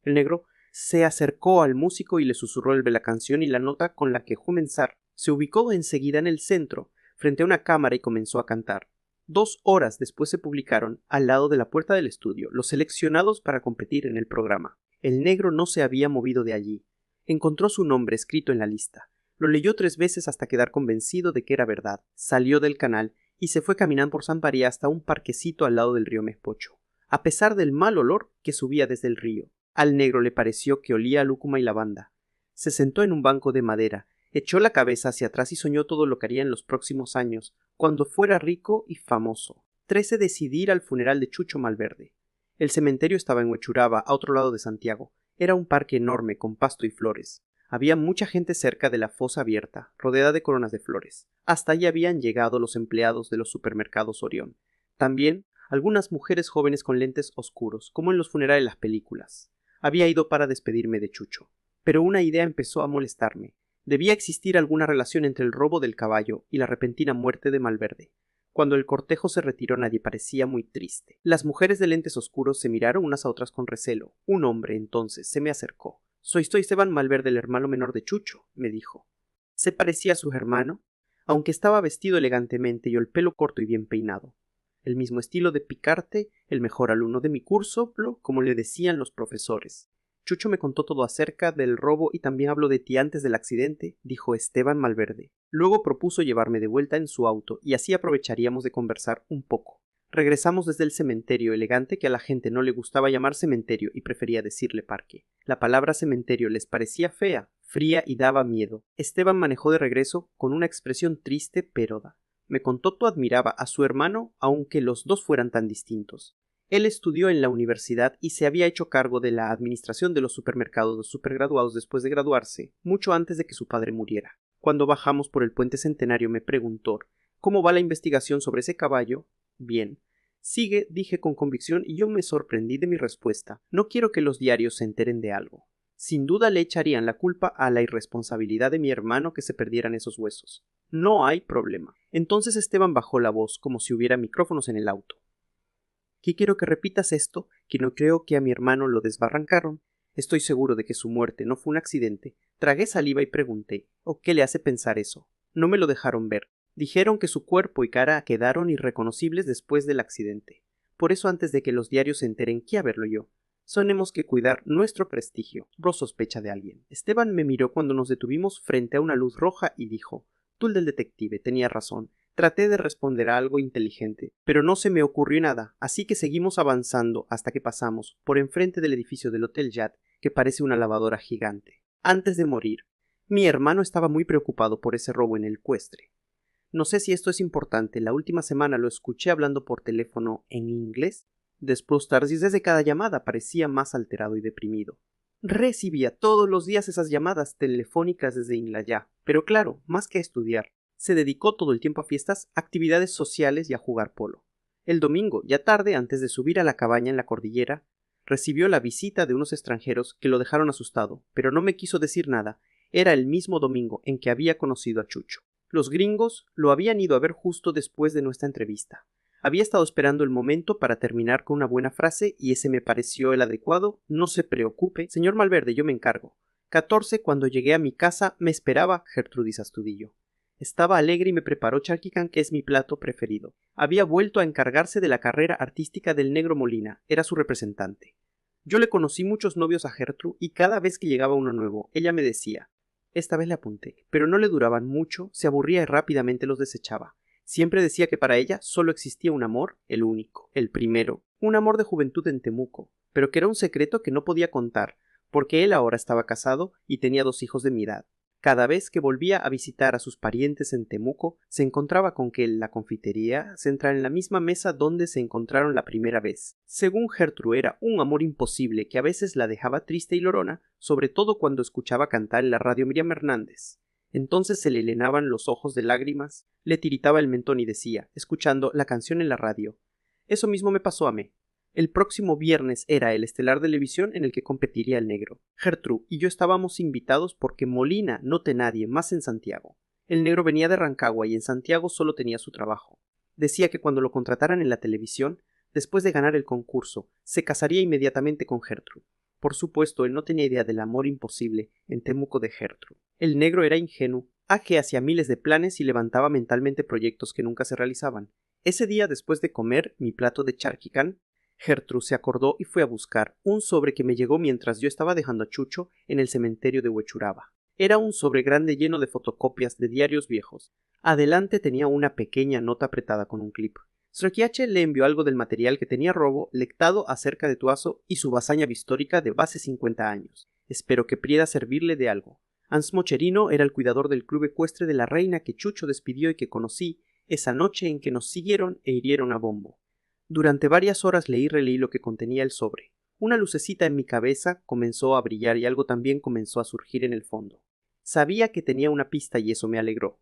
El negro se acercó al músico y le susurró la canción y la nota con la que comenzar. Se ubicó enseguida en el centro, frente a una cámara, y comenzó a cantar. 2 horas después se publicaron, al lado de la puerta del estudio, los seleccionados para competir en el programa. El negro no se había movido de allí. Encontró su nombre escrito en la lista. Lo leyó 3 veces hasta quedar convencido de que era verdad. Salió del canal y se fue caminando por San María hasta un parquecito al lado del río Mespocho. A pesar del mal olor que subía desde el río, al negro le pareció que olía a lúcuma y lavanda. Se sentó en un banco de madera, echó la cabeza hacia atrás y soñó todo lo que haría en los próximos años, cuando fuera rico y famoso. 13. Decidir al funeral de Chucho Malverde. El cementerio estaba en Huechuraba, a otro lado de Santiago. Era un parque enorme, con pasto y flores. Había mucha gente cerca de la fosa abierta, rodeada de coronas de flores. Hasta allí habían llegado los empleados de los supermercados Orión. También algunas mujeres jóvenes con lentes oscuros, como en los funerales de las películas. Había ido para despedirme de Chucho. Pero una idea empezó a molestarme. Debía existir alguna relación entre el robo del caballo y la repentina muerte de Malverde. Cuando el cortejo se retiró nadie parecía muy triste. Las mujeres de lentes oscuros se miraron unas a otras con recelo. Un hombre entonces se me acercó. Soy Esteban Malverde, el hermano menor de Chucho», me dijo. ¿Se parecía a su hermano? Aunque estaba vestido elegantemente y el pelo corto y bien peinado. El mismo estilo de Picarte, el mejor alumno de mi curso, como le decían los profesores. Chucho me contó todo acerca del robo y también habló de ti antes del accidente, dijo Esteban Malverde. Luego propuso llevarme de vuelta en su auto y así aprovecharíamos de conversar un poco. Regresamos desde el cementerio elegante, que a la gente no le gustaba llamar cementerio y prefería decirle parque. La palabra cementerio les parecía fea, fría y daba miedo. Esteban manejó de regreso con una expresión triste pero da. Me contó que admiraba a su hermano aunque los dos fueran tan distintos. Él estudió en la universidad y se había hecho cargo de la administración de los supermercados de supergraduados después de graduarse, mucho antes de que su padre muriera. Cuando bajamos por el puente Centenario me preguntó ¿cómo va la investigación sobre ese caballo? Bien. Sigue, dije con convicción, y yo me sorprendí de mi respuesta. No quiero que los diarios se enteren de algo. Sin duda le echarían la culpa a la irresponsabilidad de mi hermano que se perdieran esos huesos. No hay problema. Entonces Esteban bajó la voz como si hubiera micrófonos en el auto. ¿Qué quiero que repitas esto? Que no creo que a mi hermano lo desbarrancaron. Estoy seguro de que su muerte no fue un accidente. Tragué saliva y pregunté, ¿o qué le hace pensar eso? No me lo dejaron ver. Dijeron que su cuerpo y cara quedaron irreconocibles después del accidente. Por eso antes de que los diarios se enteren que haberlo yo. Tenemos que cuidar nuestro prestigio. Bro sospecha de alguien. Esteban me miró cuando nos detuvimos frente a una luz roja y dijo, tú el del detective, tenía razón. Traté de responder a algo inteligente, pero no se me ocurrió nada, así que seguimos avanzando hasta que pasamos por enfrente del edificio del Hotel Jad, que parece una lavadora gigante. Antes de morir, mi hermano estaba muy preocupado por ese robo en el Ecuestre. No sé si esto es importante, la última semana lo escuché hablando por teléfono en inglés. Después desde cada llamada parecía más alterado y deprimido. Recibía todos los días esas llamadas telefónicas desde Inglaterra, pero claro, más que a estudiar, se dedicó todo el tiempo a fiestas, actividades sociales y a jugar polo. El domingo, ya tarde, antes de subir a la cabaña en la cordillera, recibió la visita de unos extranjeros que lo dejaron asustado, pero no me quiso decir nada. Era el mismo domingo en que había conocido a Chucho. Los gringos lo habían ido a ver justo después de nuestra entrevista. Había estado esperando el momento para terminar con una buena frase y ese me pareció el adecuado. No se preocupe, señor Malverde, yo me encargo. 14 cuando llegué a mi casa me esperaba Gertrudis Astudillo. Estaba alegre y me preparó charquicán, que es mi plato preferido. Había vuelto a encargarse de la carrera artística del negro Molina, era su representante. Yo le conocí muchos novios a Gertrude y cada vez que llegaba uno nuevo, ella me decía. Esta vez le apunté, pero no le duraban mucho, se aburría y rápidamente los desechaba. Siempre decía que para ella solo existía un amor, el único, el primero, un amor de juventud en Temuco, pero que era un secreto que no podía contar, porque él ahora estaba casado y tenía 2 hijos de mi edad. Cada vez que volvía a visitar a sus parientes en Temuco, se encontraba con que la confitería se entrara en la misma mesa donde se encontraron la primera vez. Según Gertrude era un amor imposible que a veces la dejaba triste y llorona, sobre todo cuando escuchaba cantar en la radio Miriam Hernández. Entonces se le llenaban los ojos de lágrimas, le tiritaba el mentón y decía, escuchando la canción en la radio, eso mismo me pasó a mí. El próximo viernes era el estelar de televisión en el que competiría el negro. Gertrude y yo estábamos invitados porque Molina no tenía nadie más en Santiago. El negro venía de Rancagua y en Santiago solo tenía su trabajo. Decía que cuando lo contrataran en la televisión, después de ganar el concurso, se casaría inmediatamente con Gertrude. Por supuesto, él no tenía idea del amor imposible en Temuco de Gertrude. El negro era ingenuo, que hacía miles de planes y levantaba mentalmente proyectos que nunca se realizaban. Ese día, después de comer mi plato de charquicán, Gertrude se acordó y fue a buscar un sobre que me llegó mientras yo estaba dejando a Chucho en el cementerio de Huechuraba. Era un sobre grande lleno de fotocopias de diarios viejos. Adelante tenía una pequeña nota apretada con un clip. Sroquiache le envió algo del material que tenía Robo lectado acerca de Tuazo y su hazaña histórica de hace 50 años. Espero que pueda servirle de algo. Hans Mocherino era el cuidador del club ecuestre de la reina que Chucho despidió y que conocí esa noche en que nos siguieron e hirieron a Bombo. Durante varias horas leí y releí lo que contenía el sobre. Una lucecita en mi cabeza comenzó a brillar y algo también comenzó a surgir en el fondo. Sabía que tenía una pista y eso me alegró.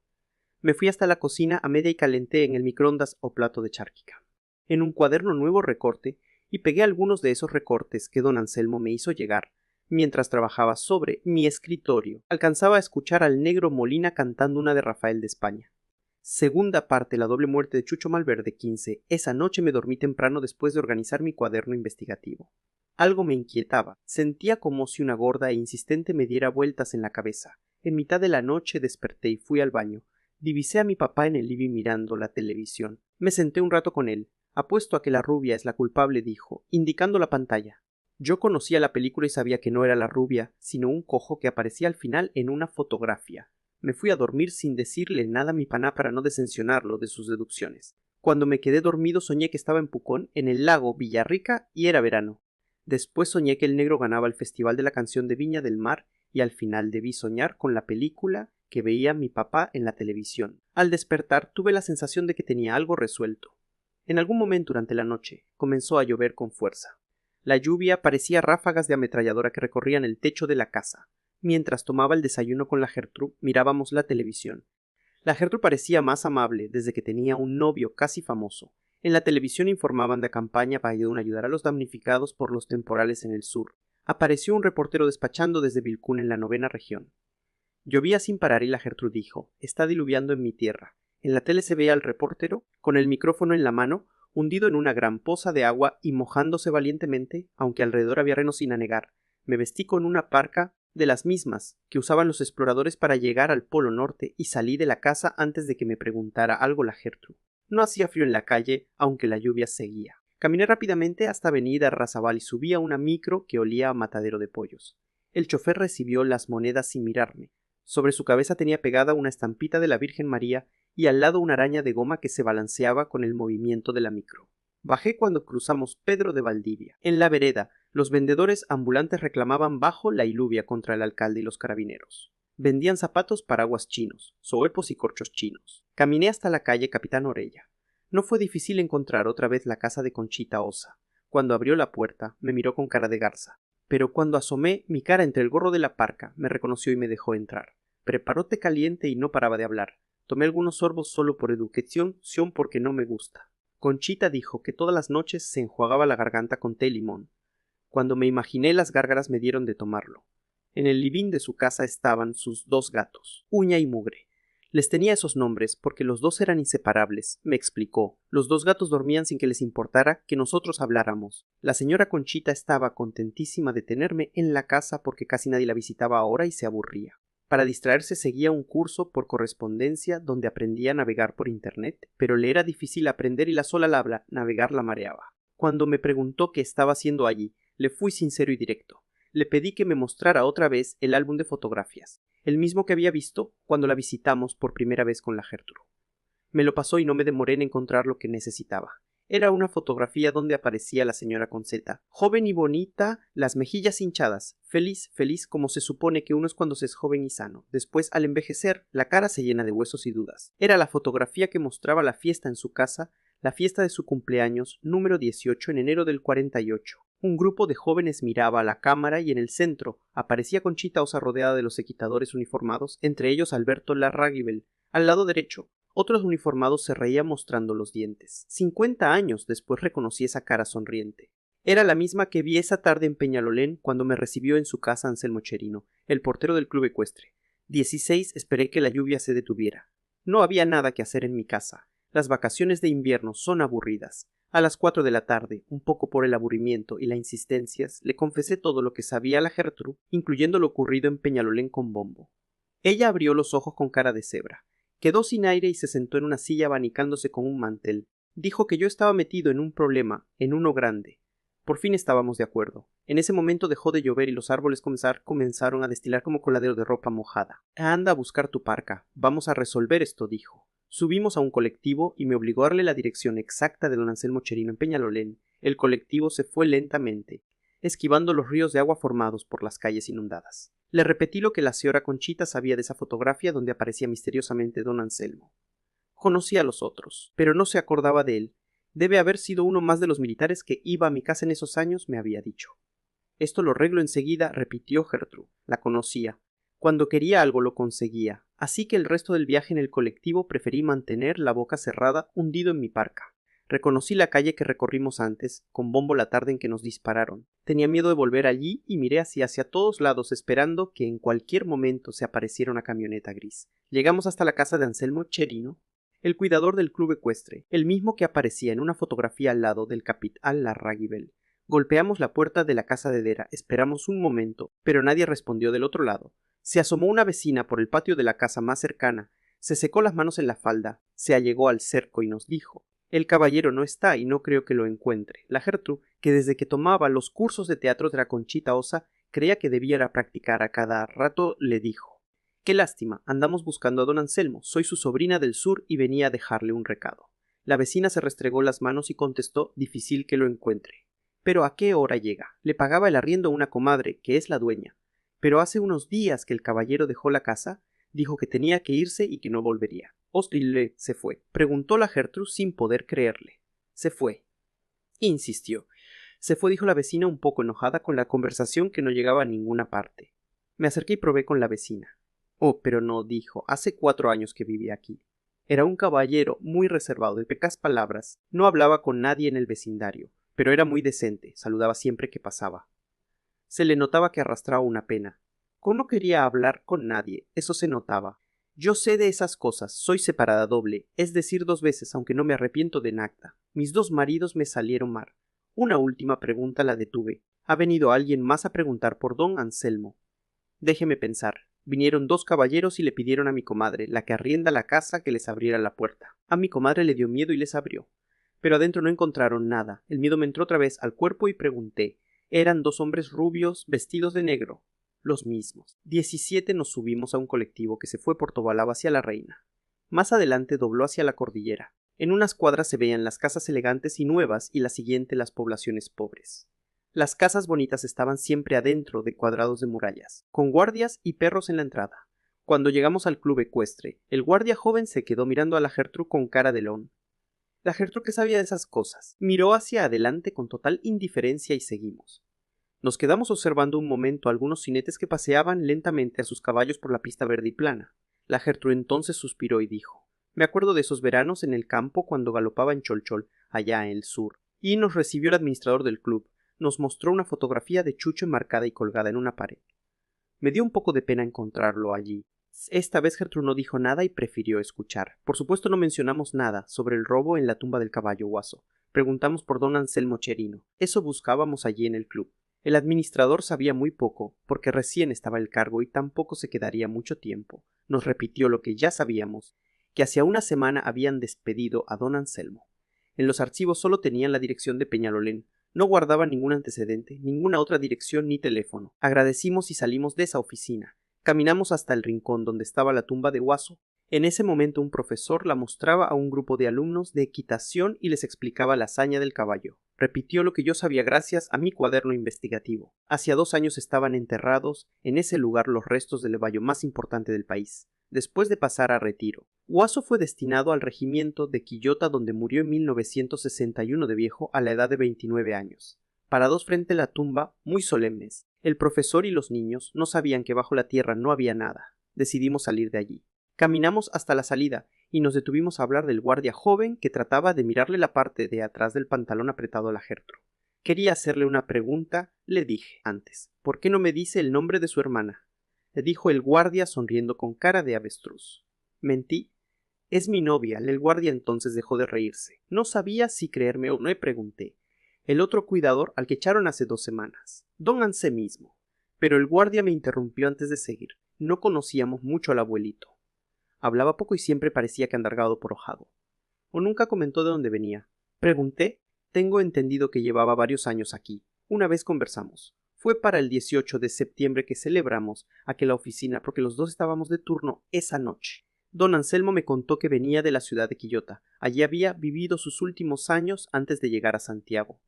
Me fui hasta la cocina a media y calenté en el microondas o plato de charquica. En un cuaderno nuevo recorte y pegué algunos de esos recortes que don Anselmo me hizo llegar. Mientras trabajaba sobre mi escritorio, alcanzaba a escuchar al negro Molina cantando una de Rafael de España. Segunda parte, la doble muerte de Chucho Malverde 15. Esa noche me dormí temprano después de organizar mi cuaderno investigativo. Algo me inquietaba. Sentía como si una gorda e insistente me diera vueltas en la cabeza. En mitad de la noche desperté y fui al baño. Divisé a mi papá en el living mirando la televisión. Me senté un rato con él. Apuesto a que la rubia es la culpable, dijo, indicando la pantalla. Yo conocía la película y sabía que no era la rubia, sino un cojo que aparecía al final en una fotografía. Me fui a dormir sin decirle nada a mi paná para no desensionarlo de sus deducciones. Cuando me quedé dormido soñé que estaba en Pucón, en el lago Villarrica, y era verano. Después soñé que el negro ganaba el Festival de la Canción de Viña del Mar, y al final debí soñar con la película que veía mi papá en la televisión. Al despertar tuve la sensación de que tenía algo resuelto. En algún momento durante la noche comenzó a llover con fuerza. La lluvia parecía ráfagas de ametralladora que recorrían el techo de la casa. Mientras tomaba el desayuno con la Gertrude, mirábamos la televisión. La Gertrude parecía más amable desde que tenía un novio casi famoso. En la televisión informaban de campaña para ayudar a los damnificados por los temporales en el sur. Apareció un reportero despachando desde Vilcún en la 9ª región. Llovía sin parar y la Gertrude dijo: «Está diluviando en mi tierra». En la tele se veía al reportero, con el micrófono en la mano, hundido en una gran poza de agua y mojándose valientemente, aunque alrededor había reno sin anegar. Me vestí con una parca de las mismas que usaban los exploradores para llegar al Polo Norte y salí de la casa antes de que me preguntara algo la Gertrude. No hacía frío en la calle, aunque la lluvia seguía. Caminé rápidamente hasta Avenida Arrasabal y subí a una micro que olía a matadero de pollos. El chofer recibió las monedas sin mirarme. Sobre su cabeza tenía pegada una estampita de la Virgen María y al lado una araña de goma que se balanceaba con el movimiento de la micro. Bajé cuando cruzamos Pedro de Valdivia. En la vereda, los vendedores ambulantes reclamaban bajo la iluvia contra el alcalde y los carabineros. Vendían zapatos, paraguas chinos, soepos y corchos chinos. Caminé hasta la calle Capitán Orella. No fue difícil encontrar otra vez la casa de Conchita Osa. Cuando abrió la puerta, me miró con cara de garza. Pero cuando asomé mi cara entre el gorro de la parca, me reconoció y me dejó entrar. Preparó té caliente y no paraba de hablar. Tomé algunos sorbos solo por educación, porque no me gusta. Conchita dijo que todas las noches se enjuagaba la garganta con té y limón. Cuando me imaginé las gárgaras me dieron de tomarlo. En el living de su casa estaban sus 2 gatos, Uña y Mugre. Les tenía esos nombres porque los 2 eran inseparables, me explicó. Los 2 gatos dormían sin que les importara que nosotros habláramos. La señora Conchita estaba contentísima de tenerme en la casa porque casi nadie la visitaba ahora y se aburría. Para distraerse seguía un curso por correspondencia donde aprendía a navegar por internet, pero le era difícil aprender y la sola labra navegar la mareaba. Cuando me preguntó qué estaba haciendo allí, le fui sincero y directo. Le pedí que me mostrara otra vez el álbum de fotografías, el mismo que había visto cuando la visitamos por primera vez con la Gertrude. Me lo pasó y no me demoré en encontrar lo que necesitaba. Era una fotografía donde aparecía la señora Conceta, joven y bonita, las mejillas hinchadas, feliz, feliz como se supone que uno es cuando se es joven y sano. Después, al envejecer, la cara se llena de huesos y dudas. Era la fotografía que mostraba la fiesta en su casa, la fiesta de su cumpleaños, número 18 en enero del 48. Un grupo de jóvenes miraba a la cámara y en el centro aparecía Conchita Osa rodeada de los equitadores uniformados, entre ellos Alberto Larraguibel. Al lado derecho, otros uniformados se reían mostrando los dientes. 50 años después reconocí esa cara sonriente. Era la misma que vi esa tarde en Peñalolén cuando me recibió en su casa Anselmo Cherino, el portero del club ecuestre. 16 esperé que la lluvia se detuviera. No había nada que hacer en mi casa. Las vacaciones de invierno son aburridas. A las 4 de la tarde, un poco por el aburrimiento y las insistencias, le confesé todo lo que sabía a la Gertrude, incluyendo lo ocurrido en Peñalolén con Bombo. Ella abrió los ojos con cara de cebra. Quedó sin aire y se sentó en una silla abanicándose con un mantel. Dijo que yo estaba metido en un problema, en uno grande. Por fin estábamos de acuerdo. En ese momento dejó de llover y los árboles comenzaron a destilar como coladero de ropa mojada. Anda a buscar tu parca. Vamos a resolver esto, dijo. Subimos a un colectivo y me obligó a darle la dirección exacta de don Anselmo Cherino en Peñalolén. El colectivo se fue lentamente, esquivando los ríos de agua formados por las calles inundadas. Le repetí lo que la señora Conchita sabía de esa fotografía donde aparecía misteriosamente don Anselmo. Conocía a los otros, pero no se acordaba de él. Debe haber sido uno más de los militares que iba a mi casa en esos años, me había dicho. Esto lo arreglo enseguida, repitió Gertrude. La conocía. Cuando quería algo lo conseguía, así que el resto del viaje en el colectivo preferí mantener la boca cerrada, hundido en mi parca. Reconocí la calle que recorrimos antes, con Bombo la tarde en que nos dispararon. Tenía miedo de volver allí y miré hacia todos lados esperando que en cualquier momento se apareciera una camioneta gris. Llegamos hasta la casa de Anselmo Cherino, el cuidador del club ecuestre, el mismo que aparecía en una fotografía al lado del capitán Larraguibel. Golpeamos la puerta de la casa de Dera, esperamos un momento, pero nadie respondió del otro lado. Se asomó una vecina por el patio de la casa más cercana, se secó las manos en la falda, se allegó al cerco y nos dijo: «El caballero no está y no creo que lo encuentre». La Gertrude, que desde que tomaba los cursos de teatro de la Conchita Osa creía que debiera practicar a cada rato, le dijo: «Qué lástima, andamos buscando a don Anselmo, soy su sobrina del sur y venía a dejarle un recado». La vecina se restregó las manos y contestó: difícil que lo encuentre. Pero ¿a qué hora llega? Le pagaba el arriendo a una comadre, que es la dueña. Pero hace unos días que el caballero dejó la casa, dijo que tenía que irse y que no volvería. Ostrile se fue. Preguntó la Gertrud sin poder creerle. Se fue. Insistió. Se fue, dijo la vecina un poco enojada con la conversación que no llegaba a ninguna parte. Me acerqué y probé con la vecina. Oh, pero no, dijo, hace 4 años que vivía aquí. Era un caballero muy reservado, de pocas palabras, no hablaba con nadie en el vecindario, pero era muy decente, saludaba siempre que pasaba. Se le notaba que arrastraba una pena. No quería hablar con nadie, eso se notaba. Yo sé de esas cosas, soy separada doble, es decir 2 veces, aunque no me arrepiento de nada. Mis 2 maridos me salieron mal. Una última pregunta la detuve. ¿Ha venido alguien más a preguntar por don Anselmo? Déjeme pensar. Vinieron 2 caballeros y le pidieron a mi comadre, la que arrienda la casa, que les abriera la puerta. A mi comadre le dio miedo y les abrió. Pero adentro no encontraron nada. El miedo me entró otra vez al cuerpo y pregunté. Eran 2 hombres rubios, vestidos de negro. Los mismos. 17 nos subimos a un colectivo que se fue por Tobalaba hacia la Reina. Más adelante dobló hacia la cordillera. En unas cuadras se veían las casas elegantes y nuevas y la siguiente las poblaciones pobres. Las casas bonitas estaban siempre adentro de cuadrados de murallas, con guardias y perros en la entrada. Cuando llegamos al club ecuestre, el guardia joven se quedó mirando a la Gertrud con cara de león. La Gertrud, que sabía de esas cosas, miró hacia adelante con total indiferencia y seguimos. Nos quedamos observando un momento a algunos jinetes que paseaban lentamente a sus caballos por la pista verde y plana. La Gertrud entonces suspiró y dijo: me acuerdo de esos veranos en el campo cuando galopaba en Cholchol, allá en el sur, y nos recibió el administrador del club. Nos mostró una fotografía de Chucho enmarcada y colgada en una pared. Me dio un poco de pena encontrarlo allí. Esta vez Gertrud no dijo nada y prefirió escuchar. Por supuesto no mencionamos nada sobre el robo en la tumba del caballo Guaso. Preguntamos por don Anselmo Cherino. Eso buscábamos allí en el club. El administrador sabía muy poco, porque recién estaba el cargo y tampoco se quedaría mucho tiempo. Nos repitió lo que ya sabíamos, que hacía una semana habían despedido a don Anselmo. En los archivos solo tenían la dirección de Peñalolén. No guardaba ningún antecedente, ninguna otra dirección ni teléfono. Agradecimos y salimos de esa oficina. Caminamos hasta el rincón donde estaba la tumba de Guaso. En ese momento un profesor la mostraba a un grupo de alumnos de equitación y les explicaba la hazaña del caballo. Repitió lo que yo sabía gracias a mi cuaderno investigativo. Hacía 2 años estaban enterrados en ese lugar los restos del caballo más importante del país, después de pasar a retiro. Guaso fue destinado al regimiento de Quillota, donde murió en 1961 de viejo a la edad de 29 años. Parados frente a la tumba, muy solemnes, el profesor y los niños no sabían que bajo la tierra no había nada. Decidimos salir de allí. Caminamos hasta la salida y nos detuvimos a hablar del guardia joven que trataba de mirarle la parte de atrás del pantalón apretado a la Gertrud. Quería hacerle una pregunta, le dije antes. ¿Por qué no me dice el nombre de su hermana? Le dijo el guardia sonriendo con cara de avestruz. Mentí. Es mi novia. El guardia entonces dejó de reírse. No sabía si creerme o no, y pregunté. El otro cuidador al que echaron hace 2 semanas. Don Anselmo mismo. Pero el guardia me interrumpió antes de seguir. No conocíamos mucho al abuelito. Hablaba poco y siempre parecía que andargado por hojado. O nunca comentó de dónde venía. Pregunté. Tengo entendido que llevaba varios años aquí. Una vez conversamos. Fue para el 18 de septiembre que celebramos aquella oficina porque los 2 estábamos de turno esa noche. Don Anselmo me contó que venía de la ciudad de Quillota. Allí había vivido sus últimos años antes de llegar a Santiago.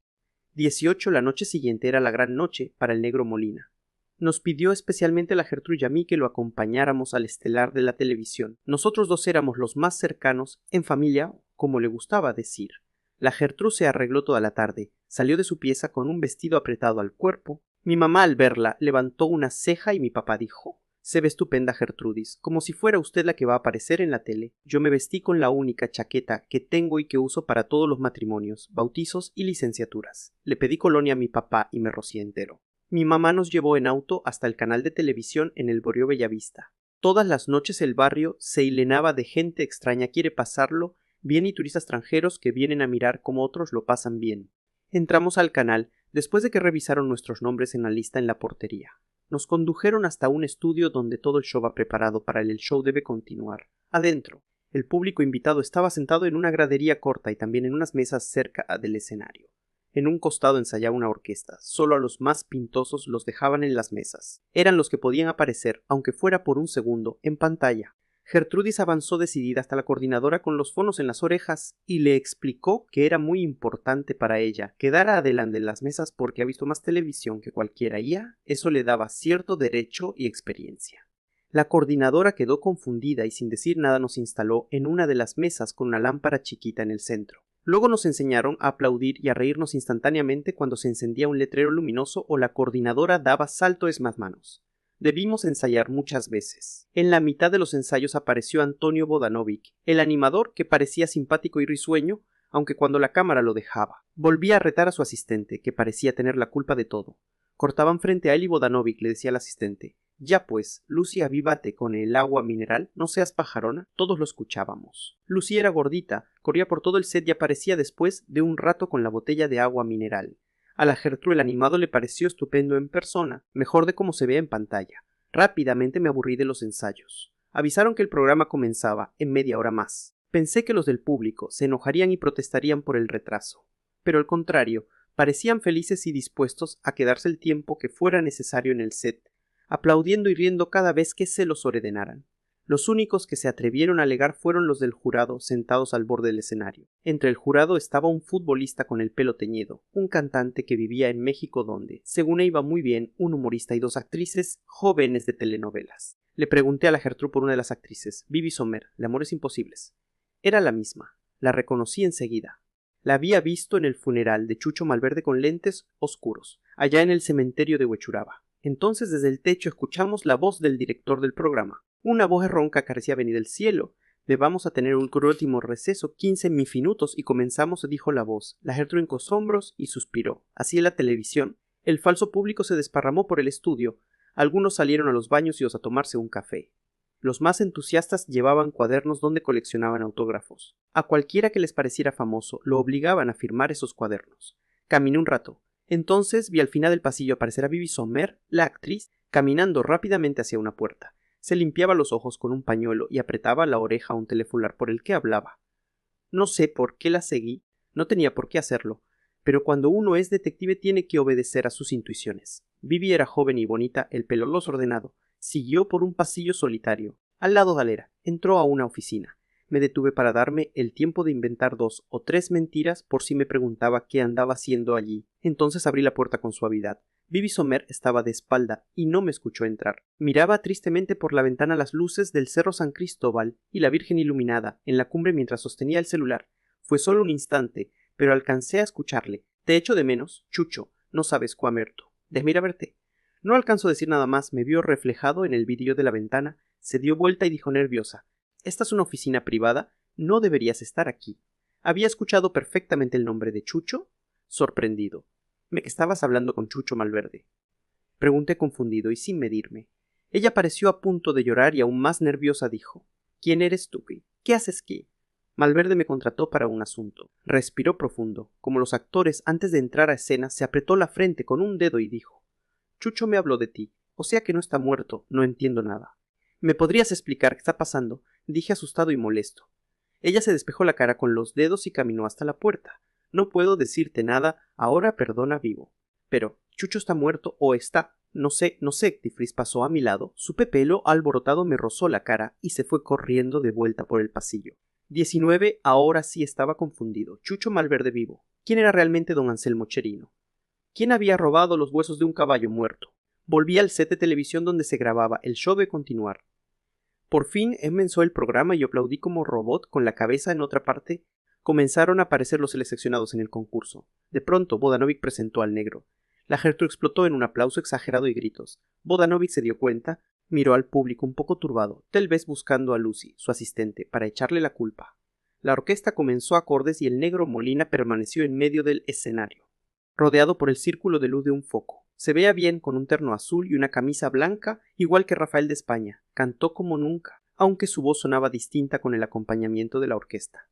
18, la noche siguiente era la gran noche para el negro Molina. Nos pidió especialmente a la Gertrud y a mí que lo acompañáramos al estelar de la televisión. Nosotros 2 éramos los más cercanos, en familia, como le gustaba decir. La Gertrud se arregló toda la tarde, salió de su pieza con un vestido apretado al cuerpo. Mi mamá al verla levantó una ceja y mi papá dijo: se ve estupenda, Gertrudis, como si fuera usted la que va a aparecer en la tele. Yo me vestí con la única chaqueta que tengo y que uso para todos los matrimonios, bautizos y licenciaturas. Le pedí colonia a mi papá y me rocié entero. Mi mamá nos llevó en auto hasta el canal de televisión en el Borio Bellavista. Todas las noches el barrio se hilenaba de gente extraña, quiere pasarlo bien, y turistas extranjeros que vienen a mirar cómo otros lo pasan bien. Entramos al canal después de que revisaron nuestros nombres en la lista en la portería. Nos condujeron hasta un estudio donde todo el show va preparado para el show debe continuar. Adentro, el público invitado estaba sentado en una gradería corta y también en unas mesas cerca del escenario. En un costado ensayaba una orquesta. Solo a los más pintosos los dejaban en las mesas. Eran los que podían aparecer, aunque fuera por un segundo, en pantalla. Gertrudis avanzó decidida hasta la coordinadora con los fonos en las orejas y le explicó que era muy importante para ella quedar adelante en las mesas porque ha visto más televisión que cualquiera y eso le daba cierto derecho y experiencia. La coordinadora quedó confundida y sin decir nada nos instaló en una de las mesas con una lámpara chiquita en el centro. Luego nos enseñaron a aplaudir y a reírnos instantáneamente cuando se encendía un letrero luminoso o la coordinadora daba saltos más manos. Debimos ensayar muchas veces. En la mitad de los ensayos apareció Antonio Vodanovic, el animador que parecía simpático y risueño, aunque cuando la cámara lo dejaba. Volvía a retar a su asistente, que parecía tener la culpa de todo. Cortaban frente a él y Vodanovic le decía al asistente: «Ya pues, Lucy, avívate con el agua mineral, no seas pajarona». Todos lo escuchábamos. Lucy era gordita, corría por todo el set y aparecía después de un rato con la botella de agua mineral. A la Gertrude el animado le pareció estupendo en persona, mejor de cómo se ve en pantalla. Rápidamente me aburrí de los ensayos. Avisaron que el programa comenzaba en media hora más. Pensé que los del público se enojarían y protestarían por el retraso. Pero al contrario, parecían felices y dispuestos a quedarse el tiempo que fuera necesario en el set, aplaudiendo y riendo cada vez que se los ordenaran. Los únicos que se atrevieron a alegar fueron los del jurado sentados al borde del escenario. Entre el jurado estaba un futbolista con el pelo teñido, un cantante que vivía en México donde, según iba muy bien, un humorista y dos actrices jóvenes de telenovelas. Le pregunté a la Gertrude por una de las actrices, Vivi Sommer, de Amores Imposibles. Era la misma. La reconocí enseguida. La había visto en el funeral de Chucho Malverde con lentes oscuros, allá en el cementerio de Huechuraba. Entonces desde el techo escuchamos la voz del director del programa. Una voz ronca parecía venir del cielo. «Vamos a tener un último receso, 15 minutos y comenzamos», dijo la voz. La Gertrude encogó los hombros y suspiró. Así en la televisión. El falso público se desparramó por el estudio. Algunos salieron a los baños y a tomarse un café. Los más entusiastas llevaban cuadernos donde coleccionaban autógrafos. A cualquiera que les pareciera famoso lo obligaban a firmar esos cuadernos. Caminé un rato. Entonces vi al final del pasillo aparecer a Vivi Sommer, la actriz, caminando rápidamente hacia una puerta. Se limpiaba los ojos con un pañuelo y apretaba la oreja a un teléfono por el que hablaba. No sé por qué la seguí, no tenía por qué hacerlo, pero cuando uno es detective tiene que obedecer a sus intuiciones. Vivi era joven y bonita, el pelo ordenado. Siguió por un pasillo solitario. Al lado de Alera, entró a una oficina. Me detuve para darme el tiempo de inventar 2 o 3 mentiras por si me preguntaba qué andaba haciendo allí. Entonces abrí la puerta con suavidad. Vivi Sommer estaba de espalda y no me escuchó entrar. Miraba tristemente por la ventana las luces del Cerro San Cristóbal y la Virgen iluminada en la cumbre mientras sostenía el celular. Fue solo un instante, pero alcancé a escucharle. «Te echo de menos, Chucho, no sabes cuá merto. Déjame ir a verte». No alcanzó a decir nada más, me vio reflejado en el vidrio de la ventana, se dio vuelta y dijo nerviosa: «Esta es una oficina privada, no deberías estar aquí». Había escuchado perfectamente el nombre de Chucho, sorprendido. «¿Me que estabas hablando con Chucho Malverde?», pregunté confundido y sin medirme. Ella pareció a punto de llorar y aún más nerviosa dijo: «¿Quién eres tú? ¿Qué haces aquí?». Malverde me contrató para un asunto. Respiró profundo. Como los actores antes de entrar a escena, se apretó la frente con un dedo y dijo: «Chucho me habló de ti, o sea que no está muerto, no entiendo nada». «¿Me podrías explicar qué está pasando?», dije asustado y molesto. Ella se despejó la cara con los dedos y caminó hasta la puerta. «No puedo decirte nada, ahora perdona vivo». «Pero, Chucho está muerto o está, no sé», Tifris pasó a mi lado, su pelo alborotado me rozó la cara y se fue corriendo de vuelta por el pasillo. 19 ahora sí estaba confundido. Chucho Malverde vivo. ¿Quién era realmente don Anselmo Cherino? ¿Quién había robado los huesos de un caballo muerto? Volví al set de televisión donde se grababa. El show de continuar. Por fin comenzó el programa y yo aplaudí como robot con la cabeza en otra parte. Comenzaron a aparecer los seleccionados en el concurso. De pronto Vodanovic presentó al negro. La Gertrude explotó en un aplauso exagerado y gritos. Vodanovic se dio cuenta, miró al público un poco turbado, tal vez buscando a Lucy, su asistente, para echarle la culpa. La orquesta comenzó acordes y el negro Molina permaneció en medio del escenario, rodeado por el círculo de luz de un foco. Se veía bien con un terno azul y una camisa blanca, igual que Rafael de España. Cantó como nunca, aunque su voz sonaba distinta con el acompañamiento de la orquesta.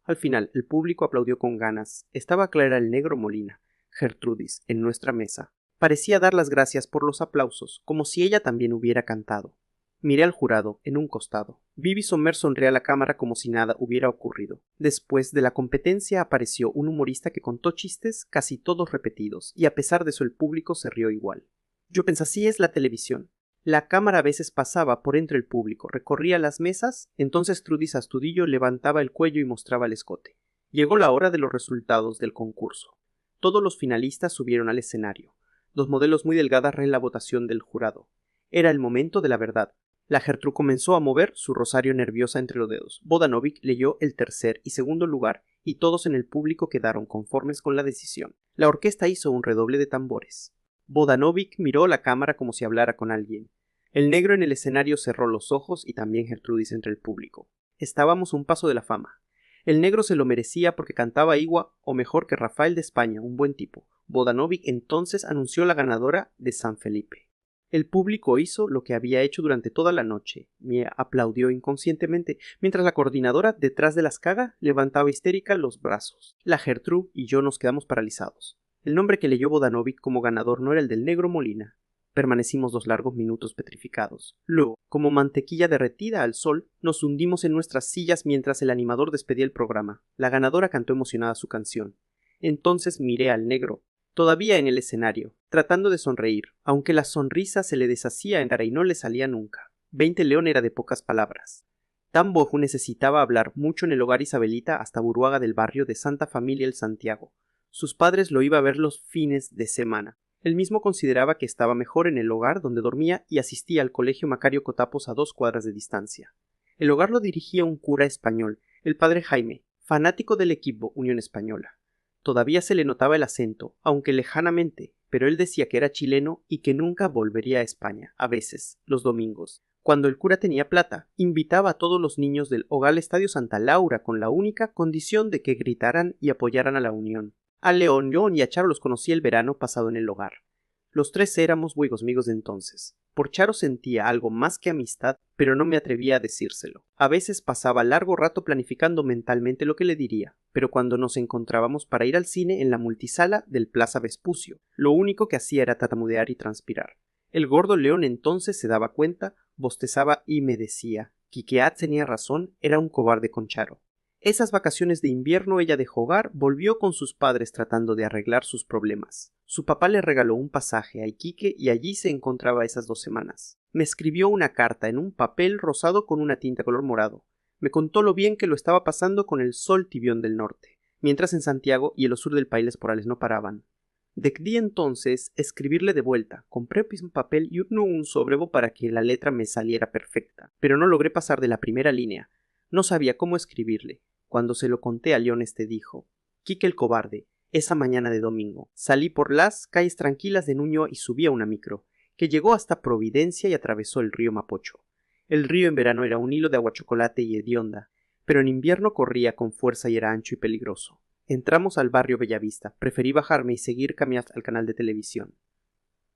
Al final, el público aplaudió con ganas. Estaba clara el negro Molina, Gertrudis, en nuestra mesa. Parecía dar las gracias por los aplausos, como si ella también hubiera cantado. Miré al jurado, en un costado. Vivi Sommer sonrió a la cámara como si nada hubiera ocurrido. Después de la competencia apareció un humorista que contó chistes casi todos repetidos, y a pesar de eso el público se rió igual. Yo pensé, así es la televisión. La cámara a veces pasaba por entre el público, recorría las mesas, entonces Trudis Astudillo levantaba el cuello y mostraba el escote. Llegó la hora de los resultados del concurso. Todos los finalistas subieron al escenario. Los modelos muy delgadas en la votación del jurado. Era el momento de la verdad. La Gertrú comenzó a mover su rosario nerviosa entre los dedos. Vodanovic leyó el tercer y segundo lugar, y todos en el público quedaron conformes con la decisión. La orquesta hizo un redoble de tambores. Vodanovic miró la cámara como si hablara con alguien. El negro en el escenario cerró los ojos y también Gertrudis entre el público. Estábamos a un paso de la fama. El negro se lo merecía porque cantaba igual o mejor que Rafael de España, un buen tipo. Vodanovic entonces anunció la ganadora de San Felipe. El público hizo lo que había hecho durante toda la noche. Me aplaudió inconscientemente, mientras la coordinadora, detrás de la escaga, levantaba histérica los brazos. La Gertrú y yo nos quedamos paralizados. El nombre que leyó Vodanovic como ganador no era el del negro Molina. Permanecimos 2 largos minutos petrificados. Luego, como mantequilla derretida al sol, nos hundimos en nuestras sillas mientras el animador despedía el programa. La ganadora cantó emocionada su canción. Entonces miré al negro, todavía en el escenario, tratando de sonreír, aunque la sonrisa se le deshacía en cara y no le salía nunca. 20 León era de pocas palabras. Tambojo necesitaba hablar mucho en el hogar isabelita hasta Buruaga del barrio de Santa Familia el Santiago. Sus padres lo iba a ver los fines de semana. Él mismo consideraba que estaba mejor en el hogar donde dormía y asistía al colegio Macario Cotapos a 2 cuadras de distancia. El hogar lo dirigía un cura español, el padre Jaime, fanático del equipo Unión Española. Todavía se le notaba el acento, aunque lejanamente, pero él decía que era chileno y que nunca volvería a España, a veces, los domingos. Cuando el cura tenía plata, invitaba a todos los niños del hogar al Estadio Santa Laura con la única condición de que gritaran y apoyaran a la Unión. A León y a Charo los conocí el verano pasado en el hogar. Los 3 éramos buenos amigos de entonces. Por Charo sentía algo más que amistad, pero no me atrevía a decírselo. A veces pasaba largo rato planificando mentalmente lo que le diría, pero cuando nos encontrábamos para ir al cine en la multisala del Plaza Vespucio, lo único que hacía era tartamudear y transpirar. El gordo León entonces se daba cuenta, bostezaba y me decía: Quiqueat tenía razón, era un cobarde con Charo. Esas vacaciones de invierno ella dejó hogar, volvió con sus padres tratando de arreglar sus problemas. Su papá le regaló un pasaje a Iquique y allí se encontraba esas 2 semanas. Me escribió una carta en un papel rosado con una tinta color morado. Me contó lo bien que lo estaba pasando con el sol tibión del norte, mientras en Santiago y en el sur del país los porales no paraban. Decidí entonces escribirle de vuelta. Compré un papel y un sobrevo para que la letra me saliera perfecta, pero no logré pasar de la primera línea. No sabía cómo escribirle. Cuando se lo conté a León dijo: Quique el cobarde, esa mañana de domingo, salí por las calles tranquilas de Nuñoa y subí a una micro, que llegó hasta Providencia y atravesó el río Mapocho. El río en verano era un hilo de aguachocolate y hedionda, pero en invierno corría con fuerza y era ancho y peligroso. Entramos al barrio Bellavista, preferí bajarme y seguir caminando al canal de televisión.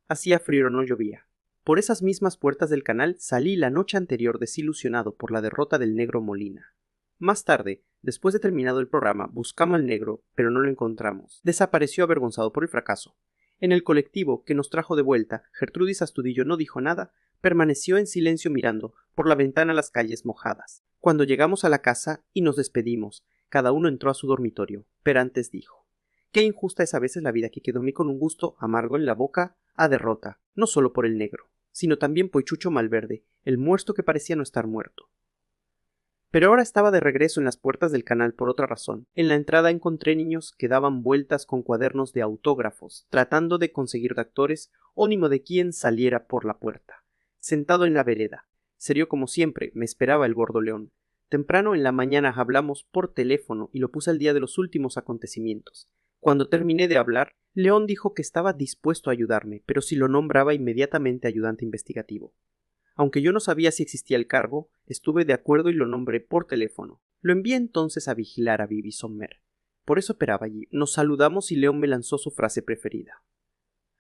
Hacía frío, no llovía. Por esas mismas puertas del canal salí la noche anterior desilusionado por la derrota del negro Molina. Más tarde, después de terminado el programa, buscamos al negro, pero no lo encontramos. Desapareció avergonzado por el fracaso. En el colectivo que nos trajo de vuelta, Gertrudis Astudillo no dijo nada, permaneció en silencio mirando por la ventana las calles mojadas. Cuando llegamos a la casa y nos despedimos, cada uno entró a su dormitorio, pero antes dijo: Qué injusta es a veces la vida, que quedó mí con un gusto amargo en la boca a derrota, no solo por el negro, sino también por Chucho Malverde, el muerto que parecía no estar muerto. Pero ahora estaba de regreso en las puertas del canal por otra razón. En la entrada encontré niños que daban vueltas con cuadernos de autógrafos, tratando de conseguir de actores o de quien saliera por la puerta. Sentado en la vereda, serio como siempre, me esperaba el gordo León. Temprano en la mañana hablamos por teléfono y lo puse al día de los últimos acontecimientos. Cuando terminé de hablar, León dijo que estaba dispuesto a ayudarme, pero si lo nombraba inmediatamente ayudante investigativo. Aunque yo no sabía si existía el cargo, estuve de acuerdo y lo nombré por teléfono. Lo envié entonces a vigilar a Vivi Sommer. Por eso esperaba allí. Nos saludamos y León me lanzó su frase preferida.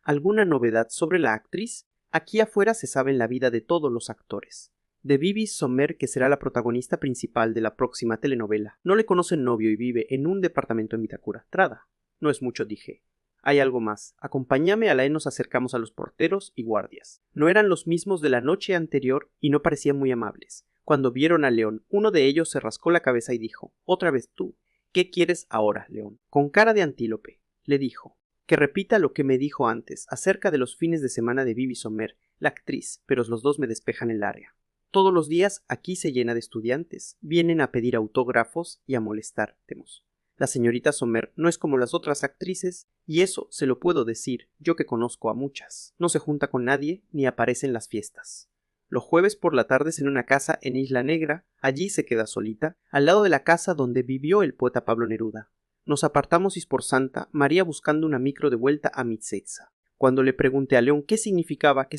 ¿Alguna novedad sobre la actriz? Aquí afuera se sabe en la vida de todos los actores. De Vivi Sommer, que será la protagonista principal de la próxima telenovela. No le conoce novio y vive en un departamento en Vitacura. Trada. No es mucho, dije. Hay algo más. Acompáñame. A la nos acercamos a los porteros y guardias. No eran los mismos de la noche anterior y no parecían muy amables. Cuando vieron a León, uno de ellos se rascó la cabeza y dijo: Otra vez tú. ¿Qué quieres ahora, León? Con cara de antílope, le dijo: Que repita lo que me dijo antes, acerca de los fines de semana de Vivi Sommer, la actriz, pero los dos me despejan el área. Todos los días aquí se llena de estudiantes. Vienen a pedir autógrafos y a molestar, temos. La señorita Sommer no es como las otras actrices, y eso se lo puedo decir, yo que conozco a muchas. No se junta con nadie, ni aparece en las fiestas. Los jueves por la tarde en una casa en Isla Negra, allí se queda solita, al lado de la casa donde vivió el poeta Pablo Neruda. Nos apartamos y por Santa María buscando una micro de vuelta a Mitseza. Cuando le pregunté a León qué significaba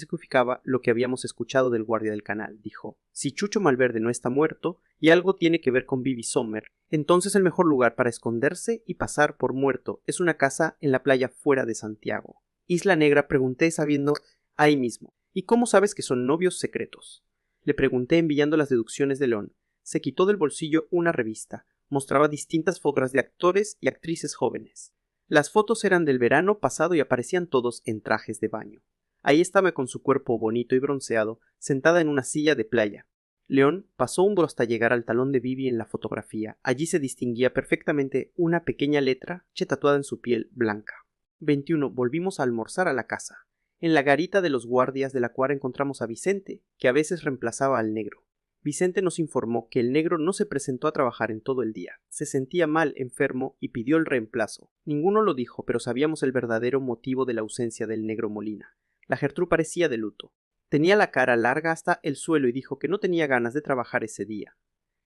lo que habíamos escuchado del guardia del canal, dijo: si Chucho Malverde no está muerto y algo tiene que ver con Vivi Sommer, entonces el mejor lugar para esconderse y pasar por muerto es una casa en la playa fuera de Santiago. Isla Negra, pregunté sabiendo ahí mismo. ¿Y cómo sabes que son novios secretos? Le pregunté enviando las deducciones de León. Se quitó del bolsillo una revista. Mostraba distintas fotos de actores y actrices jóvenes. Las fotos eran del verano pasado y aparecían todos en trajes de baño. Ahí estaba con su cuerpo bonito y bronceado, sentada en una silla de playa. León pasó hombro hasta llegar al talón de Vivi en la fotografía. Allí se distinguía perfectamente una pequeña letra tatuada en su piel blanca. 21. Volvimos a almorzar a la casa. En la garita de los guardias de la cuadra encontramos a Vicente, que a veces reemplazaba al negro. Vicente nos informó que el negro no se presentó a trabajar en todo el día. Se sentía mal, enfermo, y pidió el reemplazo. Ninguno lo dijo, pero sabíamos el verdadero motivo de la ausencia del negro Molina. La Gertrú parecía de luto. Tenía la cara larga hasta el suelo y dijo que no tenía ganas de trabajar ese día.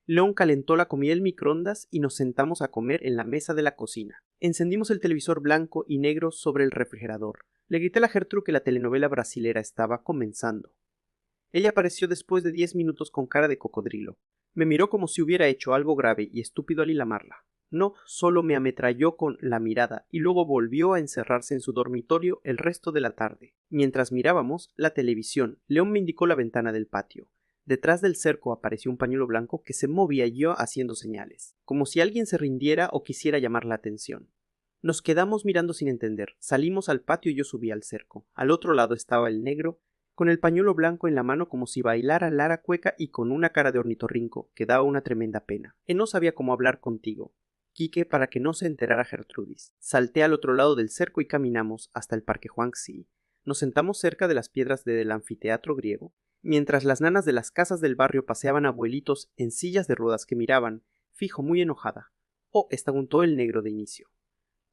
León calentó la comida en microondas y nos sentamos a comer en la mesa de la cocina. Encendimos el televisor blanco y negro sobre el refrigerador. Le grité a la Gertrú que la telenovela brasilera estaba comenzando. Ella apareció después de 10 minutos con cara de cocodrilo. Me miró como si hubiera hecho algo grave y estúpido al hilamarla. No, solo me ametralló con la mirada y luego volvió a encerrarse en su dormitorio el resto de la tarde. Mientras mirábamos la televisión, León me indicó la ventana del patio. Detrás del cerco apareció un pañuelo blanco que se movía y yo haciendo señales, como si alguien se rindiera o quisiera llamar la atención. Nos quedamos mirando sin entender. Salimos al patio y yo subí al cerco. Al otro lado estaba el negro, con el pañuelo blanco en la mano como si bailara Lara Cueca y con una cara de ornitorrinco que daba una tremenda pena. Él no sabía cómo hablar contigo, Quique, para que no se enterara Gertrudis. Salté al otro lado del cerco y caminamos hasta el Parque Juan Xi. Nos sentamos cerca de las piedras del anfiteatro griego, mientras las nanas de las casas del barrio paseaban abuelitos en sillas de ruedas que miraban, fijo, muy enojada. Oh, estaguntó el negro de inicio.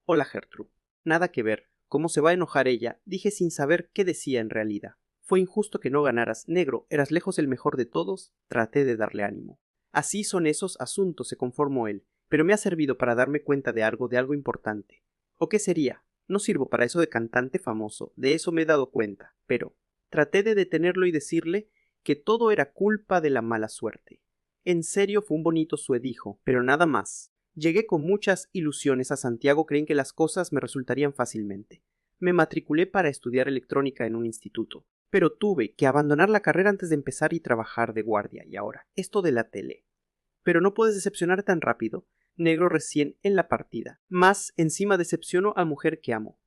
Hola, Gertrude. Nada que ver. ¿Cómo se va a enojar ella? Dije sin saber qué decía en realidad. Fue injusto que no ganaras, negro, eras lejos el mejor de todos. Traté de darle ánimo. Así son esos asuntos, se conformó él, pero me ha servido para darme cuenta de algo importante. ¿O qué sería? No sirvo para eso de cantante famoso, de eso me he dado cuenta, pero traté de detenerlo y decirle que todo era culpa de la mala suerte. En serio fue un bonito suedijo, pero nada más. Llegué con muchas ilusiones a Santiago, creen que las cosas me resultarían fácilmente. Me matriculé para estudiar electrónica en un instituto, pero tuve que abandonar la carrera antes de empezar y trabajar de guardia, y ahora, esto de la tele. Pero no puedes decepcionar tan rápido, negro recién en la partida. Más encima decepciono a mujer que amo.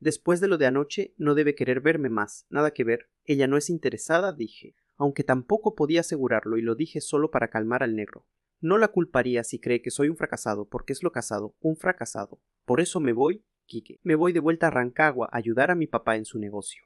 Después de lo de anoche, no debe querer verme más, nada que ver. Ella no es interesada, dije, aunque tampoco podía asegurarlo y lo dije solo para calmar al negro. No la culparía si cree que soy un fracasado, porque es lo casado, un fracasado. Por eso me voy, Quique. Me voy de vuelta a Rancagua a ayudar a mi papá en su negocio.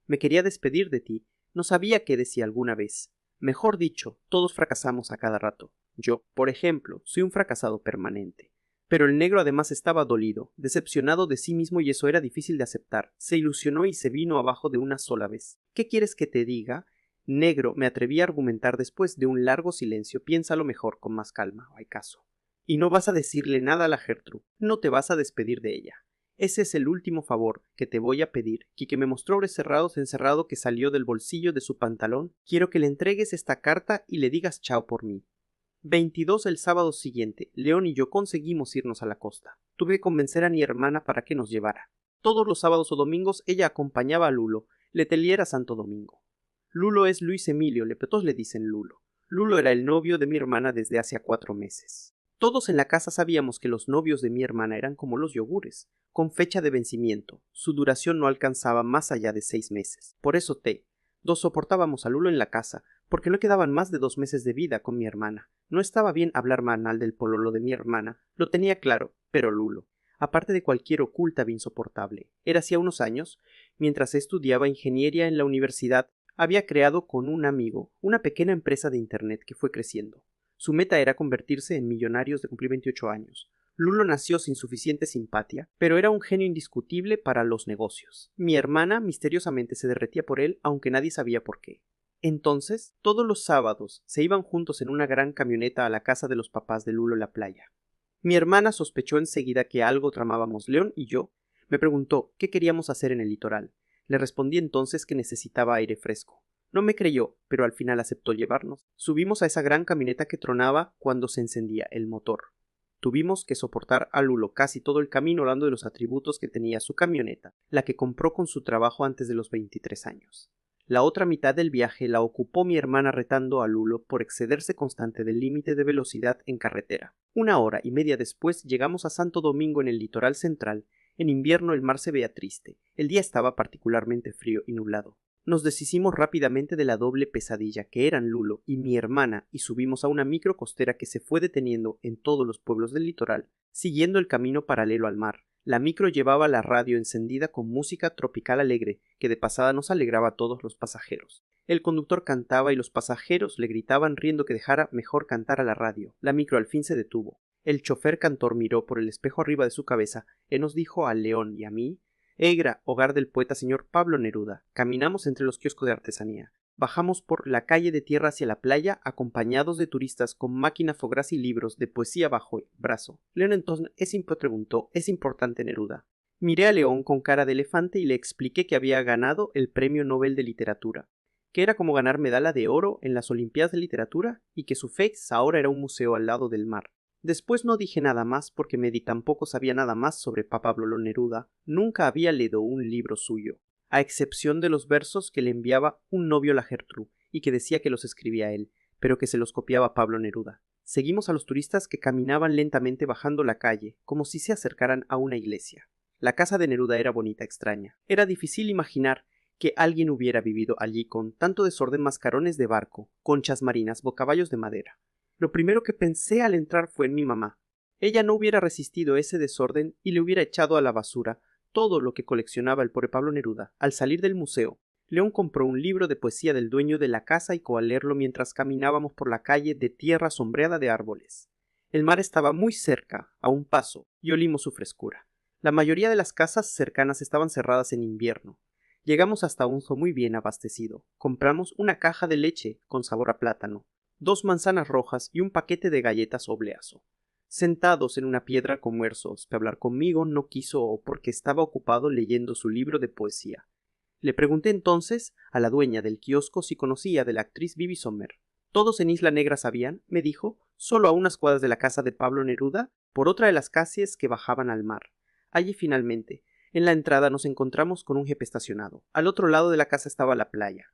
Me quería despedir de ti. No sabía qué decía alguna vez. Mejor dicho, todos fracasamos a cada rato. Yo, por ejemplo, soy un fracasado permanente. Pero el negro además estaba dolido, decepcionado de sí mismo y eso era difícil de aceptar. Se ilusionó y se vino abajo de una sola vez. ¿Qué quieres que te diga? Negro, me atreví a argumentar después de un largo silencio. Piénsalo mejor, con más calma, hay caso. Y no vas a decirle nada a la Gertrude. No te vas a despedir de ella. Ese es el último favor que te voy a pedir. Quique me mostró encerrado que salió del bolsillo de su pantalón. Quiero que le entregues esta carta y le digas chao por mí. 22 el sábado siguiente. León y yo conseguimos irnos a la costa. Tuve que convencer a mi hermana para que nos llevara. Todos los sábados o domingos ella acompañaba a Lulo. Letelier a Santo Domingo. Lulo es Luis Emilio, todos le dicen Lulo. Lulo era el novio de mi hermana desde hacía 4 meses. Todos en la casa sabíamos que los novios de mi hermana eran como los yogures, con fecha de vencimiento. Su duración no alcanzaba más allá de 6 meses. Por eso dos soportábamos a Lulo en la casa, porque no quedaban más de 2 meses de vida con mi hermana. No estaba bien hablar mal del pololo de mi hermana, lo tenía claro, pero Lulo. aparte de cualquier oculta e insoportable. Era hacía unos años, mientras estudiaba ingeniería en la universidad, había creado con un amigo una pequeña empresa de Internet que fue creciendo. Su meta era convertirse en millonarios de cumplir 28 años. Lulo nació sin suficiente simpatía, pero era un genio indiscutible para los negocios. Mi hermana misteriosamente se derretía por él, aunque nadie sabía por qué. Entonces, todos los sábados se iban juntos en una gran camioneta a la casa de los papás de Lulo en la playa. Mi hermana sospechó enseguida que algo tramábamos León y yo. Me preguntó qué queríamos hacer en el litoral. Le respondí entonces que necesitaba aire fresco. No me creyó, pero al final aceptó llevarnos. Subimos a esa gran camioneta que tronaba cuando se encendía el motor. Tuvimos que soportar a Lulo casi todo el camino hablando de los atributos que tenía su camioneta, la que compró con su trabajo antes de los 23 años. La otra mitad del viaje la ocupó mi hermana retando a Lulo por excederse constante del límite de velocidad en carretera. 1 hora y media después llegamos a Santo Domingo en el litoral central. En invierno el mar se veía triste. El día estaba particularmente frío y nublado. Nos deshicimos rápidamente de la doble pesadilla que eran Lulo y mi hermana y subimos a una micro costera que se fue deteniendo en todos los pueblos del litoral, siguiendo el camino paralelo al mar. La micro llevaba la radio encendida con música tropical alegre, que de pasada nos alegraba a todos los pasajeros. El conductor cantaba y los pasajeros le gritaban riendo que dejara mejor cantar a la radio. La micro al fin se detuvo. El chofer cantor miró por el espejo arriba de su cabeza y nos dijo a León y a mí: Egra, hogar del poeta señor Pablo Neruda. Caminamos entre los kioscos de artesanía. Bajamos por la calle de tierra hacia la playa, acompañados de turistas con máquina fograz y libros de poesía bajo el brazo. León entonces preguntó: ¿Es importante Neruda? Miré a León con cara de elefante y le expliqué que había ganado el Premio Nobel de Literatura, que era como ganar medalla de oro en las Olimpiadas de Literatura y que su Face ahora era un museo al lado del mar. Después no dije nada más porque Medi tampoco sabía nada más sobre Pablo Neruda. Nunca había leído un libro suyo, a excepción de los versos que le enviaba un novio a la Gertrude y que decía que los escribía él, pero que se los copiaba Pablo Neruda. Seguimos a los turistas que caminaban lentamente bajando la calle, como si se acercaran a una iglesia. La casa de Neruda era bonita, extraña. Era difícil imaginar que alguien hubiera vivido allí con tanto desorden: mascarones de barco, conchas marinas, bocaballos de madera. Lo primero que pensé al entrar fue en mi mamá. Ella no hubiera resistido ese desorden y le hubiera echado a la basura todo lo que coleccionaba el pobre Pablo Neruda. Al salir del museo, León compró un libro de poesía del dueño de la casa y fue a leerlo mientras caminábamos por la calle de tierra sombreada de árboles. El mar estaba muy cerca, a un paso, y olimos su frescura. La mayoría de las casas cercanas estaban cerradas en invierno. Llegamos hasta un zoo muy bien abastecido. Compramos una caja de leche con sabor a plátano, 2 manzanas rojas y un paquete de galletas Obleazo. Sentados en una piedra conversos, que hablar conmigo no quiso porque estaba ocupado leyendo su libro de poesía. Le pregunté entonces a la dueña del kiosco si conocía de la actriz Bibi Sommer. Todos en Isla Negra sabían, me dijo, solo a unas cuadras de la casa de Pablo Neruda, por otra de las calles que bajaban al mar. Allí finalmente, en la entrada nos encontramos con un jeep estacionado. Al otro lado de la casa estaba la playa.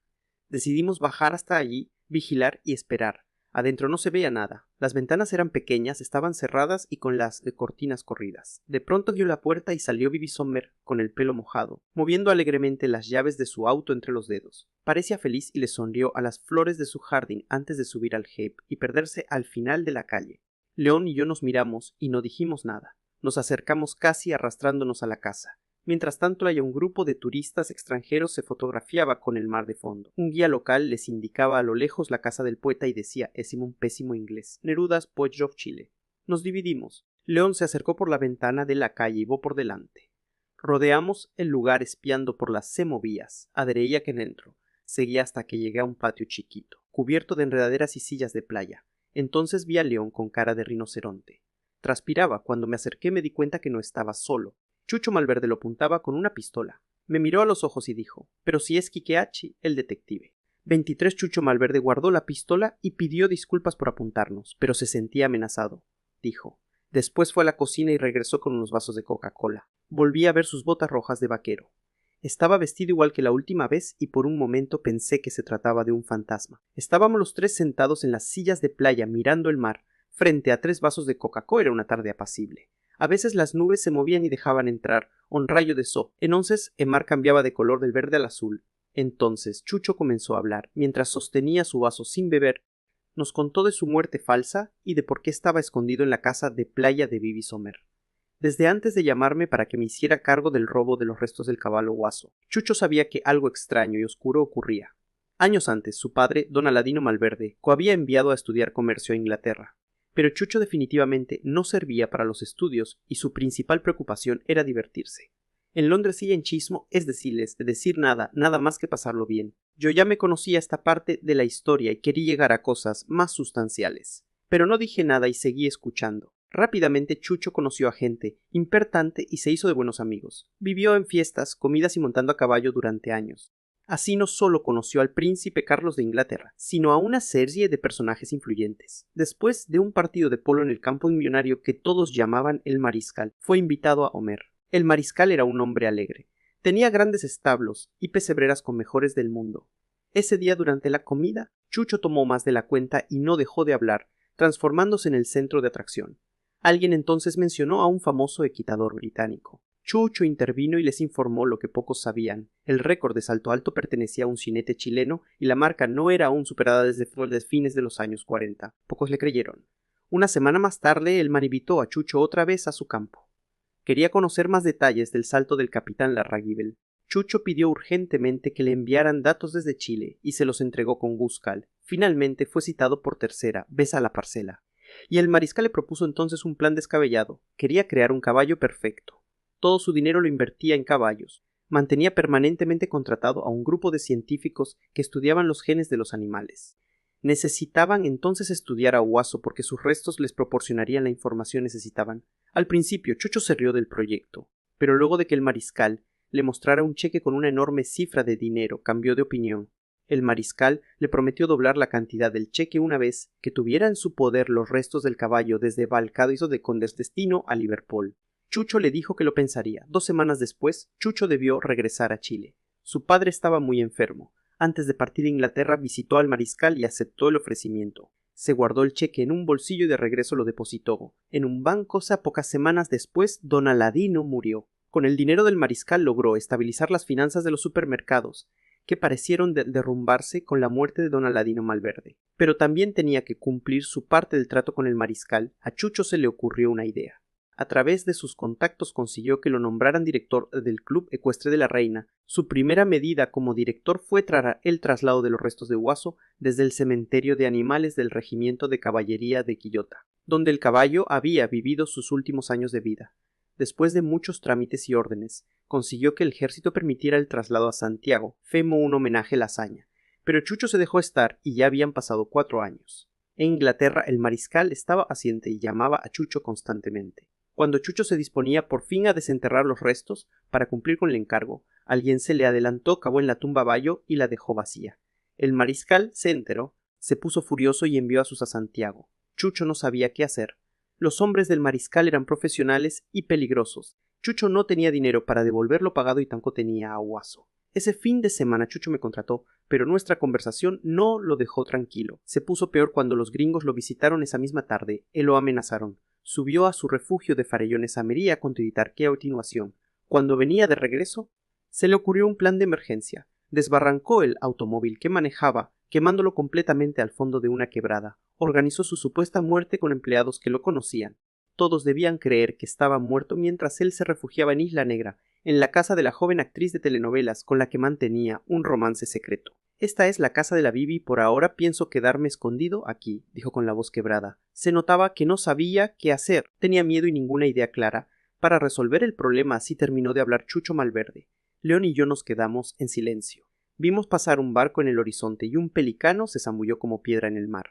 Decidimos bajar hasta allí, vigilar y esperar. Adentro no se veía nada. Las ventanas eran pequeñas, estaban cerradas y con las cortinas corridas. De pronto dio la puerta y salió Bibi Sommer con el pelo mojado, moviendo alegremente las llaves de su auto entre los dedos. Parecía feliz y le sonrió a las flores de su jardín antes de subir al jeep y perderse al final de la calle. León y yo nos miramos y no dijimos nada. Nos acercamos casi arrastrándonos a la casa. Mientras tanto, un grupo de turistas extranjeros se fotografiaba con el mar de fondo. Un guía local les indicaba a lo lejos la casa del poeta y decía, en un pésimo inglés, Neruda's Poetry of Chile. Nos dividimos. León se acercó por la ventana de la calle y vó por delante. Rodeamos el lugar espiando por las semovías, a derecha que dentro. Seguí hasta que llegué a un patio chiquito, cubierto de enredaderas y sillas de playa. Entonces vi a León con cara de rinoceronte. Transpiraba. Cuando me acerqué me di cuenta que no estaba solo. Chucho Malverde lo apuntaba con una pistola. Me miró a los ojos y dijo, pero si es Quiqueachi, el detective. 23 Chucho Malverde guardó la pistola y pidió disculpas por apuntarnos, pero se sentía amenazado, dijo. Después fue a la cocina y regresó con unos vasos de Coca-Cola. Volví a ver sus botas rojas de vaquero. Estaba vestido igual que la última vez y por un momento pensé que se trataba de un fantasma. Estábamos los tres sentados en las sillas de playa mirando el mar, frente a 3 vasos de Coca-Cola. Era una tarde apacible. A veces las nubes se movían y dejaban entrar un rayo de sol. Entonces el mar cambiaba de color del verde al azul. Entonces Chucho comenzó a hablar, mientras sostenía su vaso sin beber. Nos contó de su muerte falsa y de por qué estaba escondido en la casa de playa de Bibi Sommer. desde antes de llamarme para que me hiciera cargo del robo de los restos del caballo Huaso. Chucho sabía que algo extraño y oscuro ocurría. Años antes, su padre, don Aladino Malverde, lo había enviado a estudiar comercio a Inglaterra. Pero Chucho definitivamente no servía para los estudios y su principal preocupación era divertirse. En Londres y en Chismo es decirles de decir nada más que pasarlo bien. Yo ya me conocía esta parte de la historia y quería llegar a cosas más sustanciales. Pero no dije nada y seguí escuchando. Rápidamente Chucho conoció a gente importante y se hizo de buenos amigos. Vivió en fiestas, comidas y montando a caballo durante años. Así no solo conoció al príncipe Carlos de Inglaterra, sino a una serie de personajes influyentes. Después de un partido de polo en el campo millonario que todos llamaban el Mariscal, fue invitado a Homer. El Mariscal era un hombre alegre. Tenía grandes establos y pesebreras con mejores del mundo. Ese día durante la comida, Chucho tomó más de la cuenta y no dejó de hablar, transformándose en el centro de atracción. Alguien entonces mencionó a un famoso equitador británico. Chucho intervino y les informó lo que pocos sabían. El récord de salto alto pertenecía a un jinete chileno y la marca no era aún superada desde fines de los años 40. Pocos le creyeron. Una semana más tarde, el mar invitó a Chucho otra vez a su campo. Quería conocer más detalles del salto del capitán Larraguibel. Chucho pidió urgentemente que le enviaran datos desde Chile y se los entregó con Guscal. Finalmente fue citado por tercera vez a la parcela. Y el mariscal le propuso entonces un plan descabellado. Quería crear un caballo perfecto. Todo su dinero lo invertía en caballos. Mantenía permanentemente contratado a un grupo de científicos que estudiaban los genes de los animales. Necesitaban entonces estudiar a Huaso porque sus restos les proporcionarían la información que necesitaban. Al principio Chucho se rió del proyecto, pero luego de que el mariscal le mostrara un cheque con una enorme cifra de dinero, cambió de opinión. El mariscal le prometió doblar la cantidad del cheque una vez que tuviera en su poder los restos del caballo desde Valcádiz de con destino a Liverpool. Chucho le dijo que lo pensaría. 2 semanas después, Chucho debió regresar a Chile. Su padre estaba muy enfermo. Antes de partir a Inglaterra visitó al mariscal y aceptó el ofrecimiento. Se guardó el cheque en un bolsillo y de regreso lo depositó en un banco. Pocas semanas después, don Aladino murió. Con el dinero del mariscal logró estabilizar las finanzas de los supermercados, que parecieron derrumbarse con la muerte de don Aladino Malverde. Pero también tenía que cumplir su parte del trato con el mariscal. A Chucho se le ocurrió una idea. A través de sus contactos consiguió que lo nombraran director del Club Ecuestre de la Reina. Su primera medida como director fue el traslado de los restos de Huaso desde el cementerio de animales del Regimiento de Caballería de Quillota, donde el caballo había vivido sus últimos años de vida. Después de muchos trámites y órdenes, consiguió que el ejército permitiera el traslado a Santiago, femo un homenaje a la hazaña. Pero Chucho se dejó estar y ya habían pasado 4 años. En Inglaterra el mariscal estaba paciente y llamaba a Chucho constantemente. Cuando Chucho se disponía por fin a desenterrar los restos para cumplir con el encargo, alguien se le adelantó, cavó en la tumba Bayo y la dejó vacía. El mariscal se enteró, se puso furioso y envió a sus a Santiago. Chucho no sabía qué hacer. Los hombres del mariscal eran profesionales y peligrosos. Chucho no tenía dinero para devolver lo pagado y tampoco tenía a Huaso. Ese fin de semana Chucho me contrató, pero nuestra conversación no lo dejó tranquilo. Se puso peor cuando los gringos lo visitaron esa misma tarde y lo amenazaron. Subió a su refugio de Farellones a Mería con Tiditarqué a continuación. Cuando venía de regreso, se le ocurrió un plan de emergencia. Desbarrancó el automóvil que manejaba, quemándolo completamente al fondo de una quebrada. Organizó su supuesta muerte con empleados que lo conocían. Todos debían creer que estaba muerto mientras él se refugiaba en Isla Negra, en la casa de la joven actriz de telenovelas con la que mantenía un romance secreto. Esta es la casa de la Bibi y por ahora pienso quedarme escondido aquí, dijo con la voz quebrada. Se notaba que no sabía qué hacer, tenía miedo y ninguna idea clara. Para resolver el problema así terminó de hablar Chucho Malverde. León y yo nos quedamos en silencio. Vimos pasar un barco en el horizonte y un pelicano se zambulló como piedra en el mar.